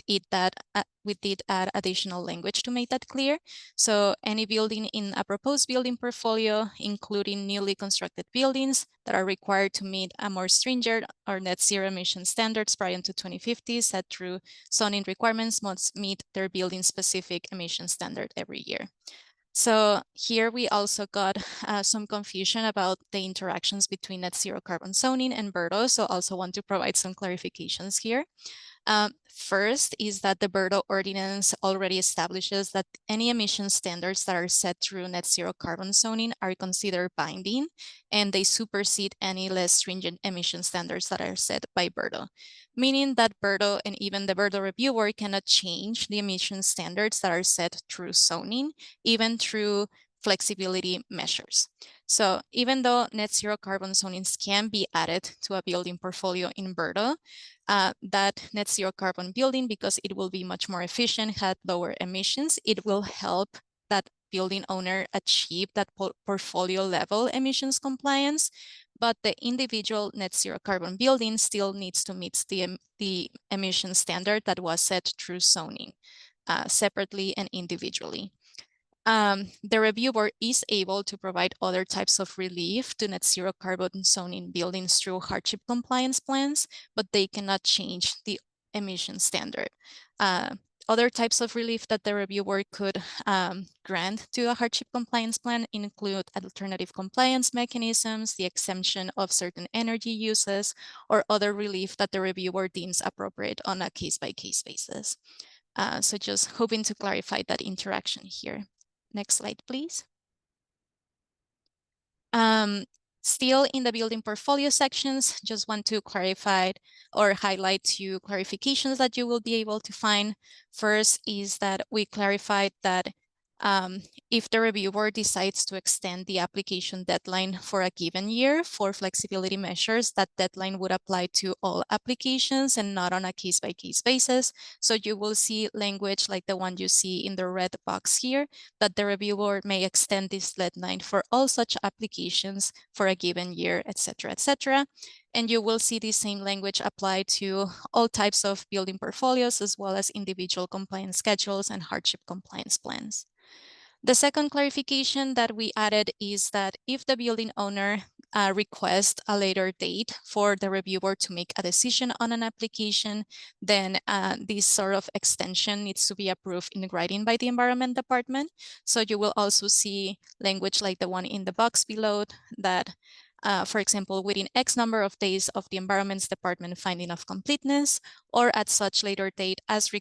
did add additional language to make that clear. So any building in a proposed building portfolio, including newly constructed buildings that are required to meet a more stringent or net zero emission standards prior to 2050, set through zoning requirements, must meet their building specific emission standard every year. So here we also got some confusion about the interactions between net zero carbon zoning and BERDO. So also want to provide some clarifications here. First is that the BERDO ordinance already establishes that any emission standards that are set through net zero carbon zoning are considered binding, and they supersede any less stringent emission standards that are set by BERDO, meaning that BERDO and even the BERDO reviewer cannot change the emission standards that are set through zoning, even through flexibility measures. So even though net zero carbon zonings can be added to a building portfolio in BERDO, that net zero carbon building, because it will be much more efficient, had lower emissions, it will help that building owner achieve that portfolio level emissions compliance. but the individual net zero carbon building still needs to meet the emission standard that was set through zoning, separately and individually. The review board is able to provide other types of relief to net zero carbon zoning buildings through hardship compliance plans, but they cannot change the emission standard. Other types of relief that the review board could grant to a hardship compliance plan include alternative compliance mechanisms, the exemption of certain energy uses, or other relief that the review board deems appropriate on a case-by-case basis. So just hoping to clarify that interaction here. Next slide, please. Still in the building portfolio sections, just want to clarify or highlight two clarifications that you will be able to find. First is that we clarified that if the review board decides to extend the application deadline for a given year for flexibility measures, that deadline would apply to all applications and not on a case-by-case basis. So you will see language like the one you see in the red box here, that the review board may extend this deadline for all such applications for a given year, etc., etc. And you will see the same language apply to all types of building portfolios, as well as individual compliance schedules and hardship compliance plans. The second clarification that we added is that if the building owner requests a later date for the review board to make a decision on an application, then this sort of extension needs to be approved in writing by the Environment Department. So you will also see language like the one in the box below that, for example, within X number of days of the Environment Department finding of completeness, or at such later date as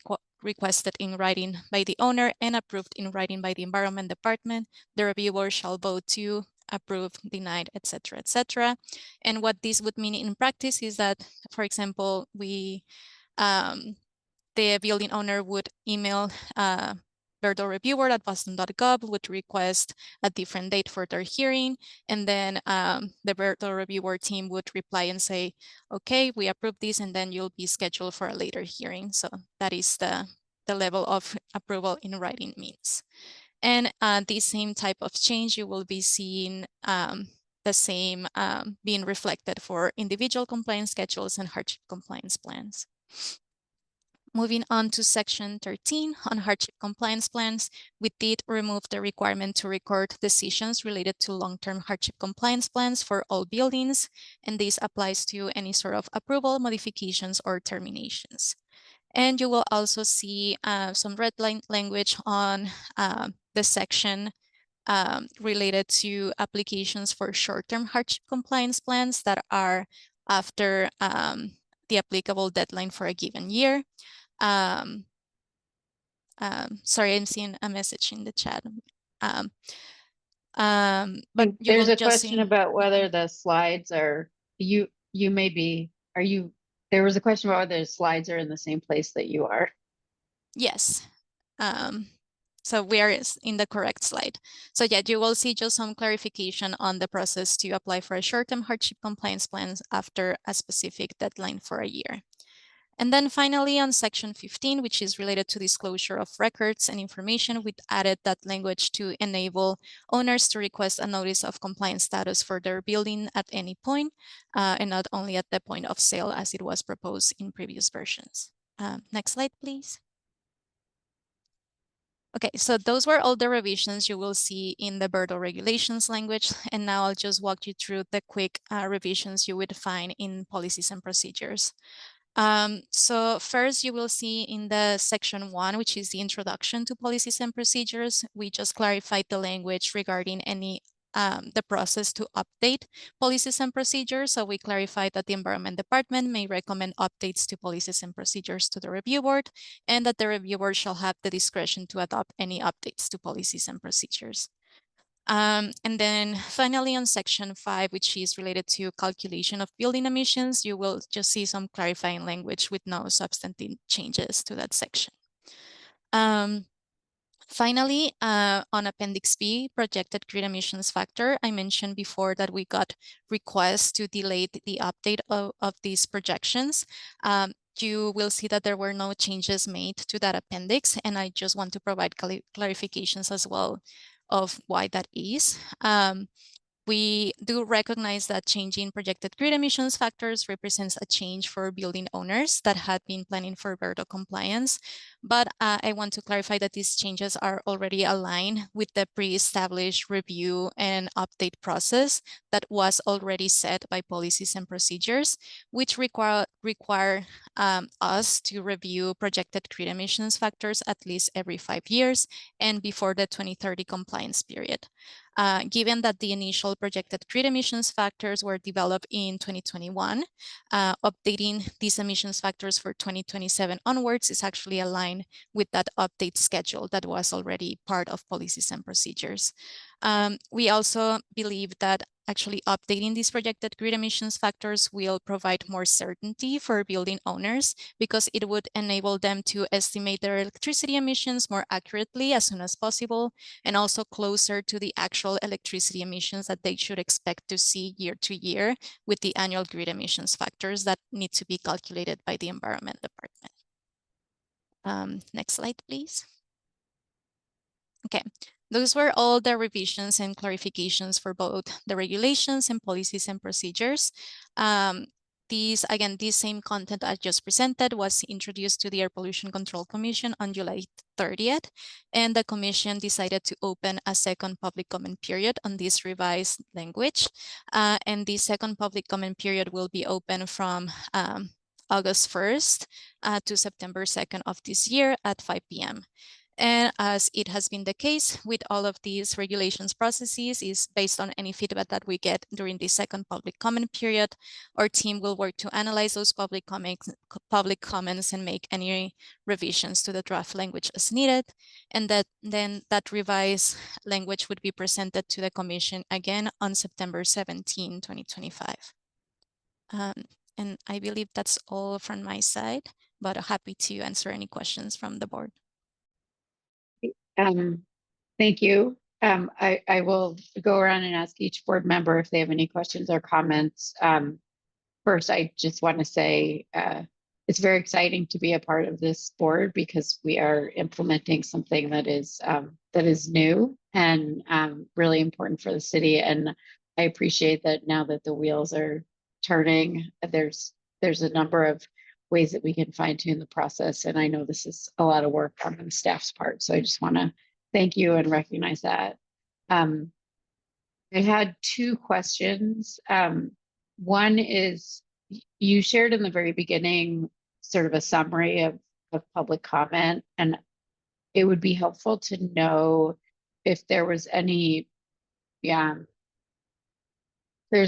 requested in writing by the owner and approved in writing by the Environment Department, the reviewer shall vote to approve, denied, etc., etc. And what this would mean in practice is that, for example, the building owner would email BERDO reviewer at boston.gov, would request a different date for their hearing, and then the BERDO reviewer team would reply and say, okay, we approve this, and then you'll be scheduled for a later hearing. So that is the level of approval in writing means. And the same type of change, you will be seeing the same being reflected for individual compliance schedules and hardship compliance plans. Moving on to section 13 on hardship compliance plans, we did remove the requirement to record decisions related to long-term hardship compliance plans for all buildings, and this applies to any sort of approval, modifications, or terminations. And you will also see some red line language on the section related to applications for short-term hardship compliance plans that are after the applicable deadline for a given year. Sorry, I'm seeing a message in the chat. But there's a question about whether the slides are, there was a question about whether the slides are in the same place that you are. Yes. So we are in the correct slide. So yeah, you will see just some clarification on the process to apply for a short-term hardship compliance plans after a specific deadline for a year. And then finally on section 15, which is related to disclosure of records and information, we added that language to enable owners to request a notice of compliance status for their building at any point, and not only at the point of sale as it was proposed in previous versions. Next slide, please. Okay, so those were all the revisions you will see in the BERDO regulations language. And now I'll just walk you through the quick revisions you would find in policies and procedures. So first you will see in the section 1, which is the introduction to policies and procedures, we just clarified the language regarding any the process to update policies and procedures. So we clarified that the Environment Department may recommend updates to policies and procedures to the review board, and that the review board shall have the discretion to adopt any updates to policies and procedures. And then finally on section 5, which is related to calculation of building emissions, you will just see some clarifying language with no substantive changes to that section. Finally, on Appendix B, projected grid emissions factor, I mentioned before that we got requests to delay the update of these projections. You will see that there were no changes made to that appendix, and I just want to provide clarifications as well of why that is. We do recognize that changing projected grid emissions factors represents a change for building owners that had been planning for BERDO compliance. But I want to clarify that these changes are already aligned with the pre-established review and update process that was already set by policies and procedures, which require us to review projected grid emissions factors at least every 5 years and before the 2030 compliance period. Given that the initial projected grid emissions factors were developed in 2021, updating these emissions factors for 2027 onwards is actually aligned with that update schedule that was already part of policies and procedures. We also believe that actually updating these projected grid emissions factors will provide more certainty for building owners because it would enable them to estimate their electricity emissions more accurately as soon as possible and also closer to the actual electricity emissions that they should expect to see year to year with the annual grid emissions factors that need to be calculated by the Environment Department. Next slide, please. Okay, those were all the revisions and clarifications for both the regulations and policies and procedures. This same content I just presented was introduced to the Air Pollution Control Commission on July 30th, and the Commission decided to open a second public comment period on this revised language. And the second public comment period will be open from August 1st to September 2nd of this year at 5 p.m. And as it has been the case with all of these regulations processes is based on any feedback that we get during the second public comment period, our team will work to analyze those public comments and make any revisions to the draft language as needed. And then that revised language would be presented to the Commission again on September 17, 2025. And I believe that's all from my side, but happy to answer any questions from the board. Thank you. I will go around and ask each board member if they have any questions or comments. First, I just want to say it's very exciting to be a part of this board because we are implementing something that is new and really important for the city. And I appreciate that now that the wheels are turning, there's a number of ways that we can fine tune the process. And I know this is a lot of work on the staff's part. So I just want to thank you and recognize that. I had two questions. One is you shared in the very beginning sort of a summary of public comment, and it would be helpful to know if there was any, there's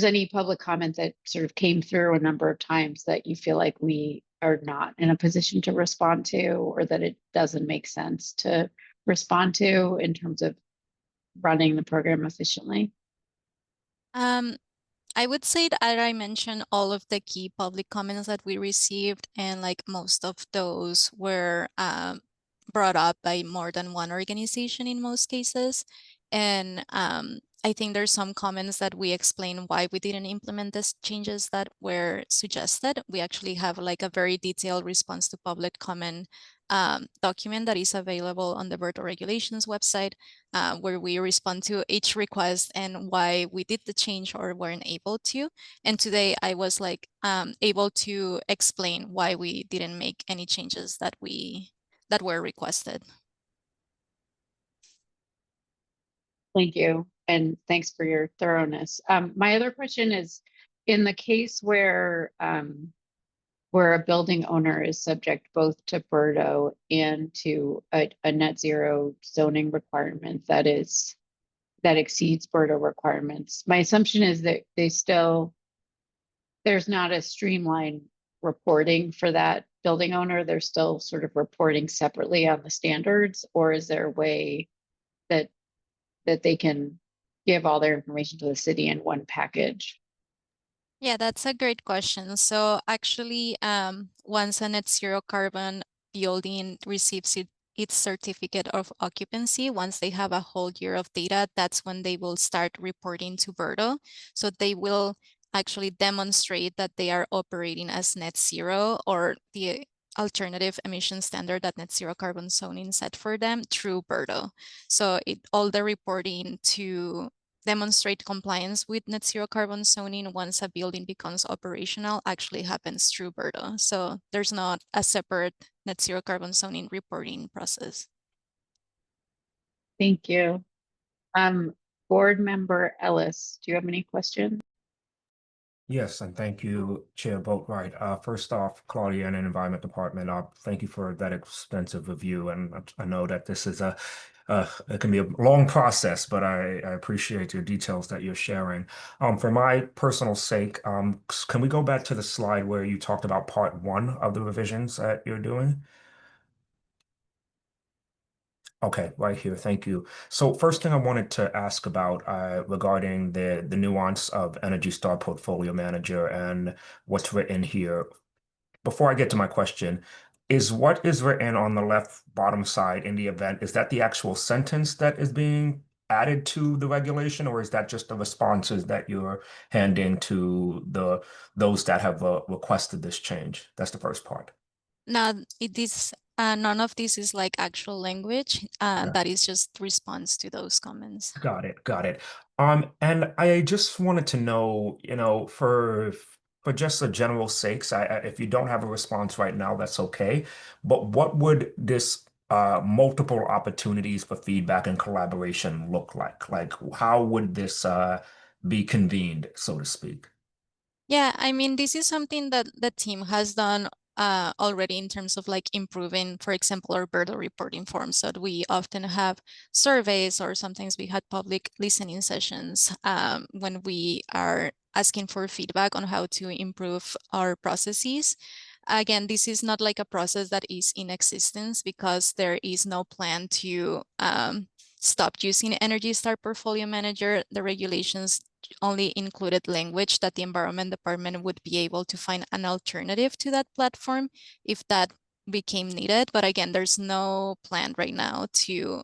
any public comment that sort of came through a number of times that you feel like we are not in a position to respond to, or that it doesn't make sense to respond to in terms of running the program efficiently? I would say that I mentioned all of the key public comments that we received, and like most of those were brought up by more than one organization in most cases. And I think there's some comments that we explain why we didn't implement these changes that were suggested. We actually have like a very detailed response to public comment document that is available on the BERDO regulations website, where we respond to each request and why we did the change or weren't able to. And today I was like able to explain why we didn't make any changes that were requested. Thank you. And thanks for your thoroughness. My other question is, in the case where a building owner is subject both to BERDO and to a net zero zoning requirement that exceeds BERDO requirements, my assumption is that there's not a streamlined reporting for that building owner. They're still sort of reporting separately on the standards, or is there a way that they can give all their information to the city in one package? Yeah, that's a great question. So actually, once a net zero carbon building receives its certificate of occupancy, once they have a whole year of data, that's when they will start reporting to BERDO. So they will actually demonstrate that they are operating as net zero, or the alternative emission standard that net zero carbon zoning set for them through BERDO. So all the reporting to demonstrate compliance with net zero carbon zoning once a building becomes operational actually happens through BERDO. So there's not a separate net zero carbon zoning reporting process. Thank you. Board Member Ellis, do you have any questions? Yes, and thank you, Chair Boatwright. First off, Claudia and Environment Department, thank you for that extensive review. And I know that this is it can be a long process, but I appreciate your details that you're sharing. For my personal sake, can we go back to the slide where you talked about part one of the revisions that you're doing? Okay, right here. Thank you. So first thing I wanted to ask about regarding the nuance of Energy Star Portfolio Manager and what's written here. Before I get to my question, is what is written on the left bottom side in the event, is that the actual sentence that is being added to the regulation, or is that just the responses that you're handing to those that have requested this change? That's the first part. Now, it is none of this is like actual language. Yeah. That is just response to those comments. Got it, got it. And I just wanted to know, for just the general sakes, if you don't have a response right now, that's okay. But what would this multiple opportunities for feedback and collaboration look like? Like, how would this be convened, so to speak? Yeah, I mean, this is something that the team has done already in terms of like improving, for example, our BERDO reporting forms. So we often have surveys, or sometimes we had public listening sessions when we are asking for feedback on how to improve our processes. Again, this is not like a process that is in existence because there is no plan to stop using Energy Star Portfolio Manager. The regulations only included language that the Environment Department would be able to find an alternative to that platform if that became needed. But again, there's no plan right now to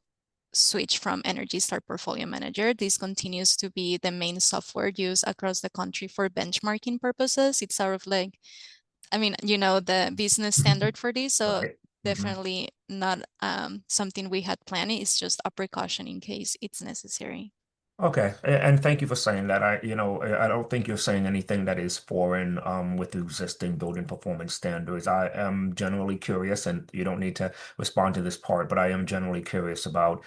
switch from Energy Star Portfolio Manager. This continues to be the main software used across the country for benchmarking purposes. It's sort of like, I mean, the business standard for this. So Right. definitely not something we had planned. It's just a precaution in case it's necessary. Okay, and thank you for saying that. I don't think you're saying anything that is foreign with the existing building performance standards. I am generally curious, and you don't need to respond to this part, but I am generally curious about,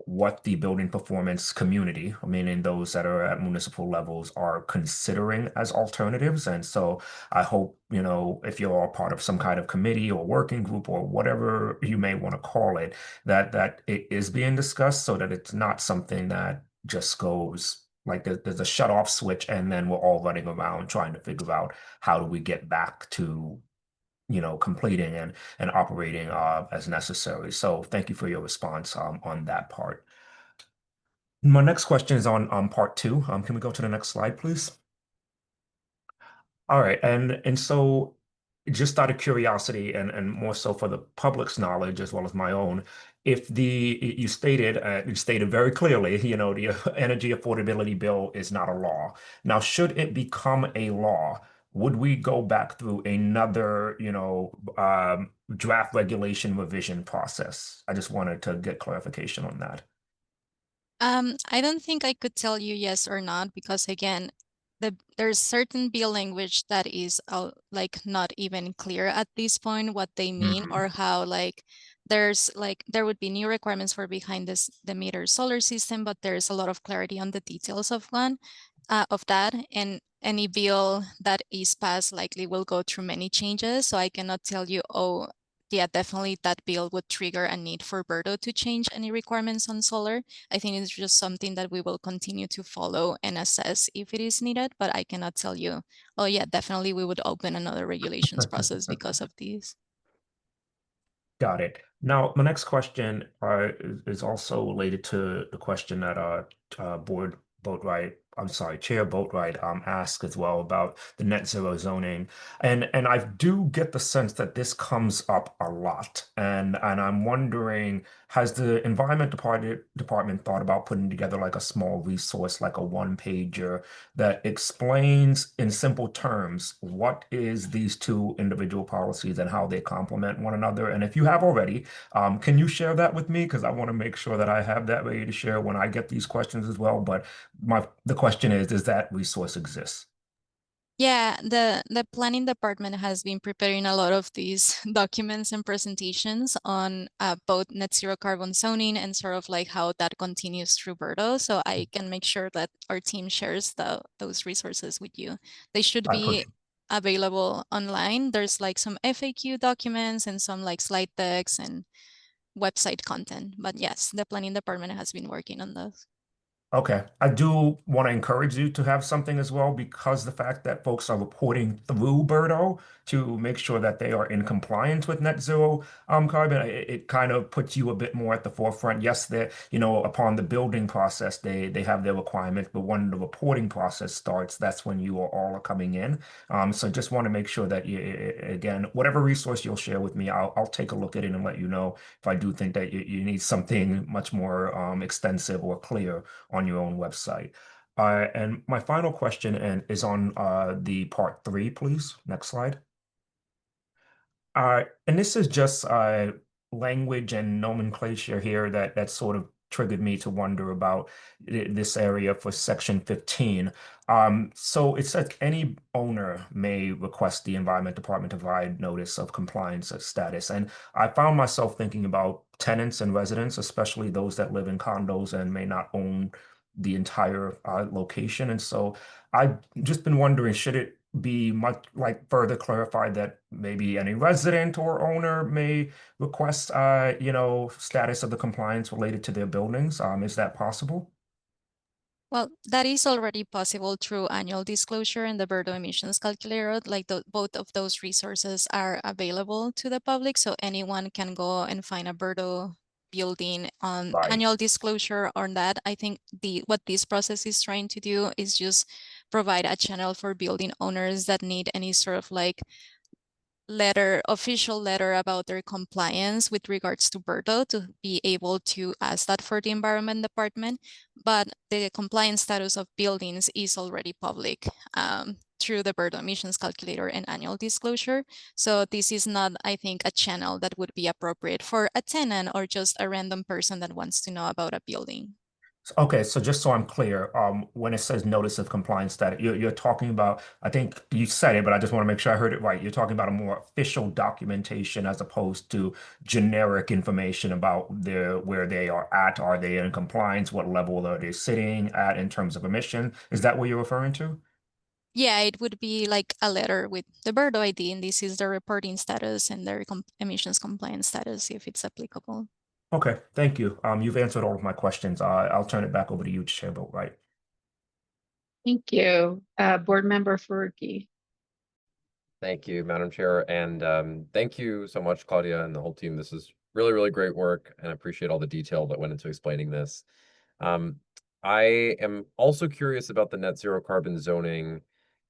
what the building performance community, meaning those that are at municipal levels, are considering as alternatives. And so I hope, if you're all part of some kind of committee or working group or whatever you may want to call it, that it is being discussed so that it's not something that just goes like there's a shut off switch and then we're all running around trying to figure out how do we get back to completing and operating as necessary. So thank you for your response on that part. My next question is on part two. Can we go to the next slide, please? All right, and so just out of curiosity and more so for the public's knowledge as well as my own, if you stated very clearly, the energy affordability bill is not a law. Now, should it become a law, would we go back through another, draft regulation revision process? I just wanted to get clarification on that. I don't think I could tell you yes or not because again, there's certain bill language that is like not even clear at this point what they mean or how like there would be new requirements for behind the meter solar system, but there's a lot of clarity on the details of that, and any bill that is passed likely will go through many changes. So I cannot tell you, oh, yeah, definitely that bill would trigger a need for BERDO to change any requirements on solar. I think it's just something that we will continue to follow and assess if it is needed, but I cannot tell you, oh yeah, definitely we would open another regulations process because of these. Got it. Now, my next question is also related to the question that Board Boatwright I'm sorry, Chair Boatwright asked as well about the net zero zoning. And I do get the sense that this comes up a lot. And I'm wondering, has the Environment Department thought about putting together like a small resource, like a one pager that explains in simple terms what is these two individual policies and how they complement one another? And if you have already, can you share that with me? Because I want to make sure that I have that ready to share when I get these questions as well. But the question is, does that resource exist? Yeah, the planning department has been preparing a lot of these documents and presentations on both net zero carbon zoning and sort of like how that continues through BERDO. So I can make sure that our team shares those resources with you. They should I be appreciate available online. There's like some FAQ documents and some like slide decks and website content. But yes, the planning department has been working on those. Okay, I do want to encourage you to have something as well because the fact that folks are reporting through BERDO to make sure that they are in compliance with net zero carbon, it kind of puts you a bit more at the forefront. Yes, that upon the building process, they have their requirements, but when the reporting process starts, that's when you are all coming in. So just want to make sure that again, whatever resource you'll share with me, I'll take a look at it and let you know if I do think that you need something much more extensive or clear on your own website. And my final question is on the part 3, please. Next slide. And this is just language and nomenclature here that sort of triggered me to wonder about this area for section 15. So it says any owner may request the Environment Department to provide notice of compliance status. And I found myself thinking about tenants and residents, especially those that live in condos and may not own the entire location. And so I've just been wondering, should it be much like further clarified that maybe any resident or owner may request, status of the compliance related to their buildings? Is that possible? Well, that is already possible through annual disclosure and the BERDO emissions calculator. Like both of those resources are available to the public, so anyone can go and find a BERDO building on Right. annual disclosure on that. I think what this process is trying to do is just provide a channel for building owners that need any sort of like official letter about their compliance with regards to BERDO to be able to ask that for the Environment Department. But the compliance status of buildings is already public through the BERDO emissions calculator and annual disclosure. So this is not, I think, a channel that would be appropriate for a tenant or just a random person that wants to know about a building. Okay, so just so I'm clear, when it says notice of compliance status, you're talking about, I think you said it, but I just want to make sure I heard it right. You're talking about a more official documentation as opposed to generic information about where they are at. Are they in compliance? What level are they sitting at in terms of emission? Is that what you're referring to? Yeah, it would be like a letter with the BERDO ID, and this is the reporting status and their emissions compliance status if it's applicable. Okay, thank you. You've answered all of my questions. I'll turn it back over to you, Chair Boatwright. Thank you. Board Member Faruqi. Thank you, Madam Chair, and thank you so much, Claudia and the whole team. This is really, really great work, and I appreciate all the detail that went into explaining this. I am also curious about the net zero carbon zoning,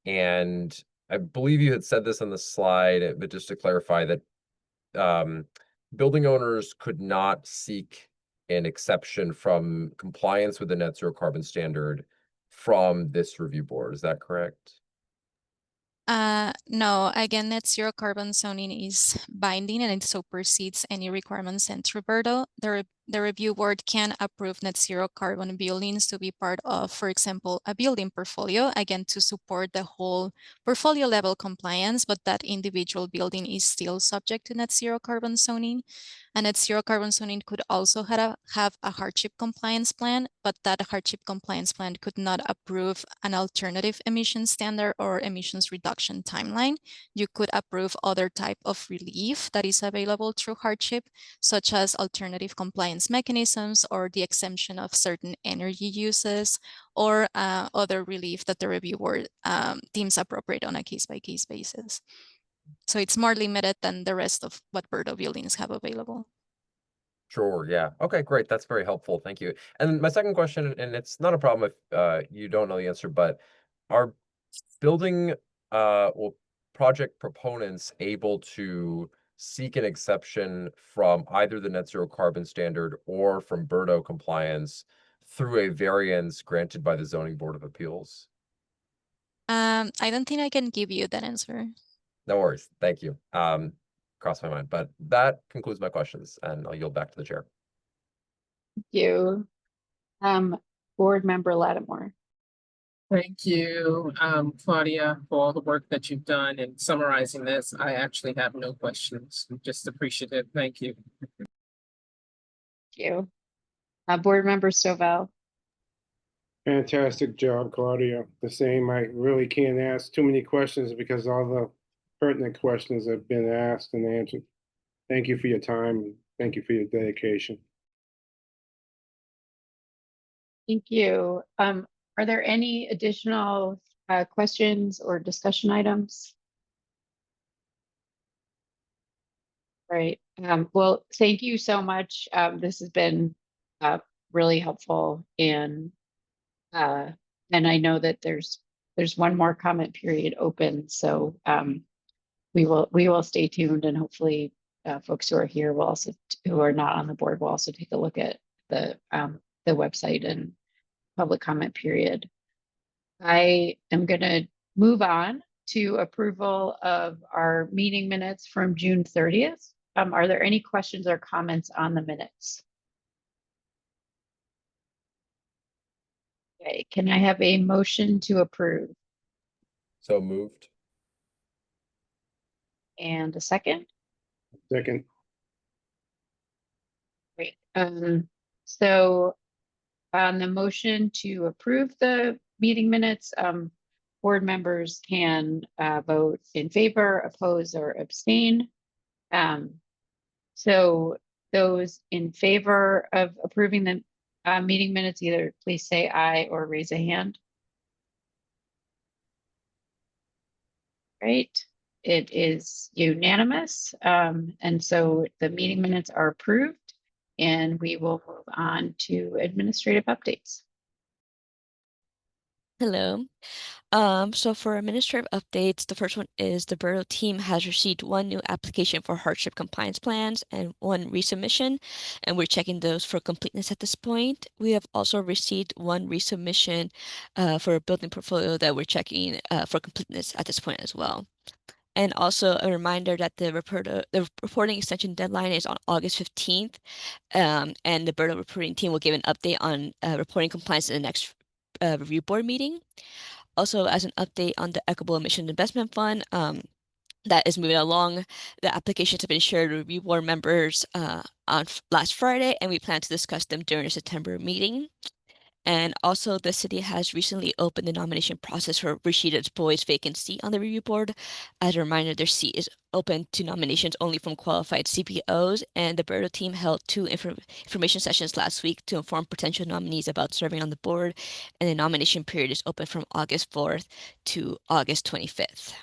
and I believe you had said this on the slide, but just to clarify that building owners could not seek an exception from compliance with the net zero carbon standard from this review board. Is that correct? No, again, net zero carbon zoning is binding and it supersedes any requirements sent through BERDO. The review board can approve net zero carbon buildings to be part of, for example, a building portfolio, again, to support the whole portfolio level compliance, but that individual building is still subject to net zero carbon zoning. And net zero carbon zoning could also have a hardship compliance plan, but that hardship compliance plan could not approve an alternative emission standard or emissions reduction timeline. You could approve other type of relief that is available through hardship, such as alternative compliance mechanisms or the exemption of certain energy uses or other relief that the review board deems appropriate on a case-by-case basis. So it's more limited than the rest of what BERDO buildings have available. Sure, yeah. Okay, great. That's very helpful. Thank you. And my second question, and it's not a problem if you don't know the answer, but are building well, project proponents able to seek an exception from either the net zero carbon standard or from BERDO compliance through a variance granted by the Zoning Board of Appeals? I don't think I can give you that answer. No worries. Thank you. Crossed my mind, but that concludes my questions, and I'll yield back to the chair. Thank you. Board Member Lattimore. Thank you, Claudia, for all the work that you've done in summarizing this. I actually have no questions. I'm just appreciative. Thank you. Thank you. Board Member Stovall. Fantastic job, Claudia. The same. I really can't ask too many questions because all the pertinent questions have been asked and answered. Thank you for your time. Thank you for your dedication. Thank you. Are there any additional questions or discussion items? Right. Well, thank you so much. This has been really helpful, and I know that there's one more comment period open, so we will stay tuned, and hopefully folks who are here will also, who are not on the board, will also take a look at the website and public comment period. I am going to move on to approval of our meeting minutes from June 30th. Are there any questions or comments on the minutes? Okay, can I have a motion to approve? So moved. And a second? Second. Great. So on the motion to approve the meeting minutes, board members can vote in favor, oppose, or abstain. So those in favor of approving the meeting minutes, either please say aye or raise a hand. Right. It is unanimous. And so the meeting minutes are approved, and we will move on to administrative updates. Hello. So for administrative updates, the first one is the BERDO team has received one new application for hardship compliance plans and one resubmission, and we're checking those for completeness at this point. We have also received one resubmission for a building portfolio that we're checking for completeness at this point as well. And also a reminder that the reporting extension deadline is on August 15th, and the BERDO reporting team will give an update on reporting compliance in the next review board meeting. Also, as an update on the Equitable Emission Investment Fund, that is moving along. The applications have been shared with review board members on last Friday, and we plan to discuss them during the September meeting. And also, the city has recently opened the nomination process for Rashida Boyd's vacant seat on the review board. As a reminder, their seat is open to nominations only from qualified CPOs, and the BERDO team held two information sessions last week to inform potential nominees about serving on the board, and the nomination period is open from August 4th to August 25th.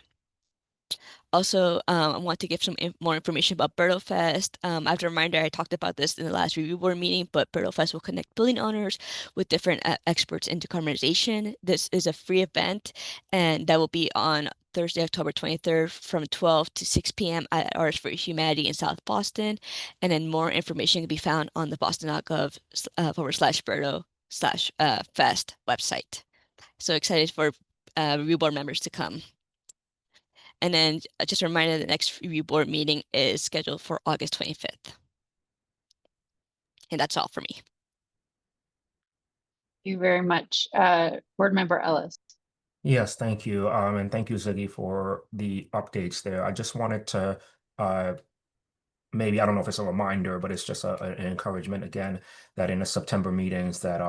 Also, I want to give some more information about BERDO Fest. As a reminder, I talked about this in the last review board meeting, but BERDO Fest will connect building owners with different experts in decarbonization. This is a free event, and that will be on Thursday, October 23rd from 12 to 6 p.m. at Arts for Humanity in South Boston. And then more information can be found on the boston.gov /BERDO/fest website. So excited for review board members to come. And then just a reminder, the next review board meeting is scheduled for August 25th. And that's all for me. Thank you very much. Board Member Ellis. Yes, thank you. And thank you, Ziggy, for the updates there. I just wanted to maybe, I don't know if it's a reminder, but it's just an encouragement again, that in the September meetings that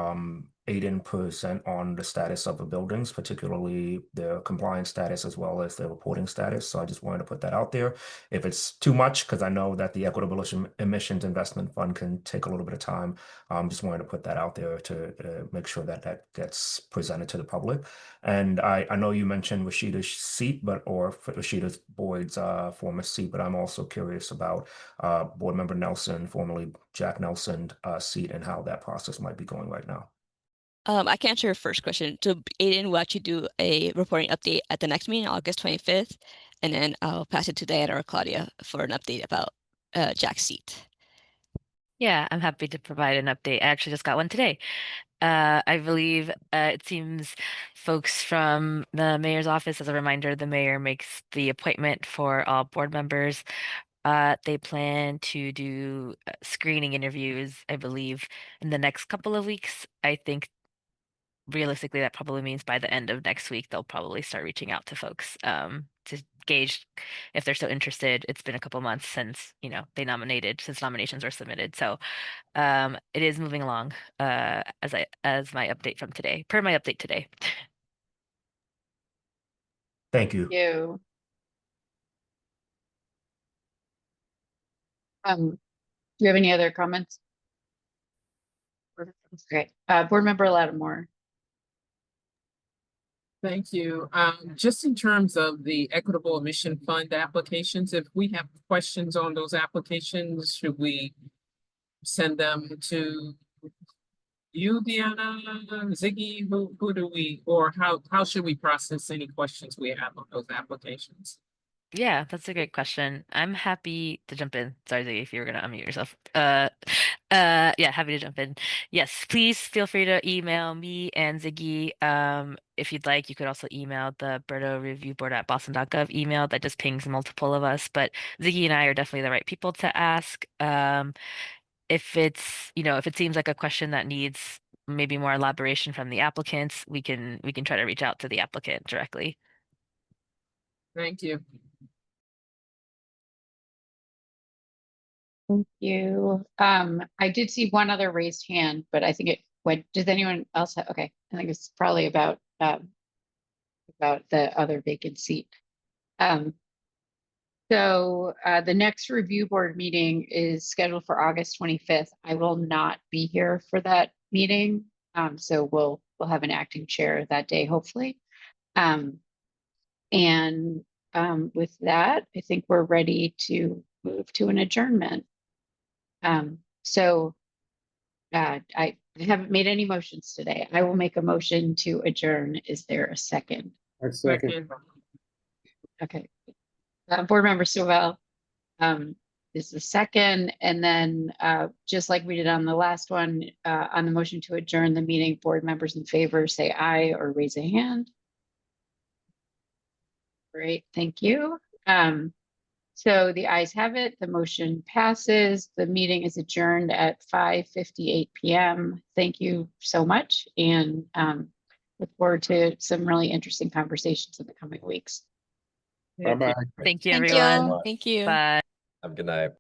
Aiden present on the status of the buildings, particularly their compliance status as well as their reporting status. So I just wanted to put that out there. If it's too much, because I know that the Equitable Emissions Investment Fund can take a little bit of time, just wanted to put that out there to make sure that that gets presented to the public. And I know you mentioned Rashida's seat, or Rashida's Boyd's former seat, but I'm also curious about Board Member Nelson, formerly Jack Nelson, seat, and how that process might be going right now. I can answer your first question. So Aiden will actually do a reporting update at the next meeting, August 25th, and then I'll pass it to Diana or Claudia for an update about Jack's seat. Yeah, I'm happy to provide an update. I actually just got one today. I believe it seems folks from the mayor's office, as a reminder, the mayor makes the appointment for all board members. They plan to do screening interviews, I believe, in the next couple of weeks. I think realistically that probably means by the end of next week they'll probably start reaching out to folks to gauge if they're still interested. It's been a couple months since, they nominated, since nominations were submitted. So it is moving along as my update from today, per my update today. Thank you. You. Do you have any other comments? Okay, Board Member Lattimore. Thank you. Just in terms of the Equitable Emission Fund applications, if we have questions on those applications, should we send them to you, Deanna, Ziggy? Who do we, or how should we process any questions we have on those applications? Yeah, that's a great question. I'm happy to jump in. Sorry, Ziggy, if you were gonna unmute yourself. Yeah, happy to jump in. Yes, please feel free to email me and Ziggy. If you'd like, you could also email the BERDO review board at boston.gov email that just pings multiple of us. But Ziggy and I are definitely the right people to ask. If if it seems like a question that needs maybe more elaboration from the applicants, we can try to reach out to the applicant directly. Thank you. Thank you. I did see one other raised hand, but I think it went. Does anyone else have? Okay, I think it's probably about the other vacant seat. So the next review board meeting is scheduled for August 25th. I will not be here for that meeting. So we'll have an acting chair that day, hopefully. With that, I think we're ready to move to an adjournment. I haven't made any motions today. I will make a motion to adjourn. Is there a second? A second. Okay. Board Member Stovall is the second. And then just like we did on the last one, on the motion to adjourn the meeting, board members in favor say aye or raise a hand. Great, thank you. So the ayes have it, the motion passes. The meeting is adjourned at 5:58 p.m. Thank you so much, and look forward to some really interesting conversations in the coming weeks. Bye-bye. Thank you, Thank everyone. you. Thank you. Bye. Have a good night.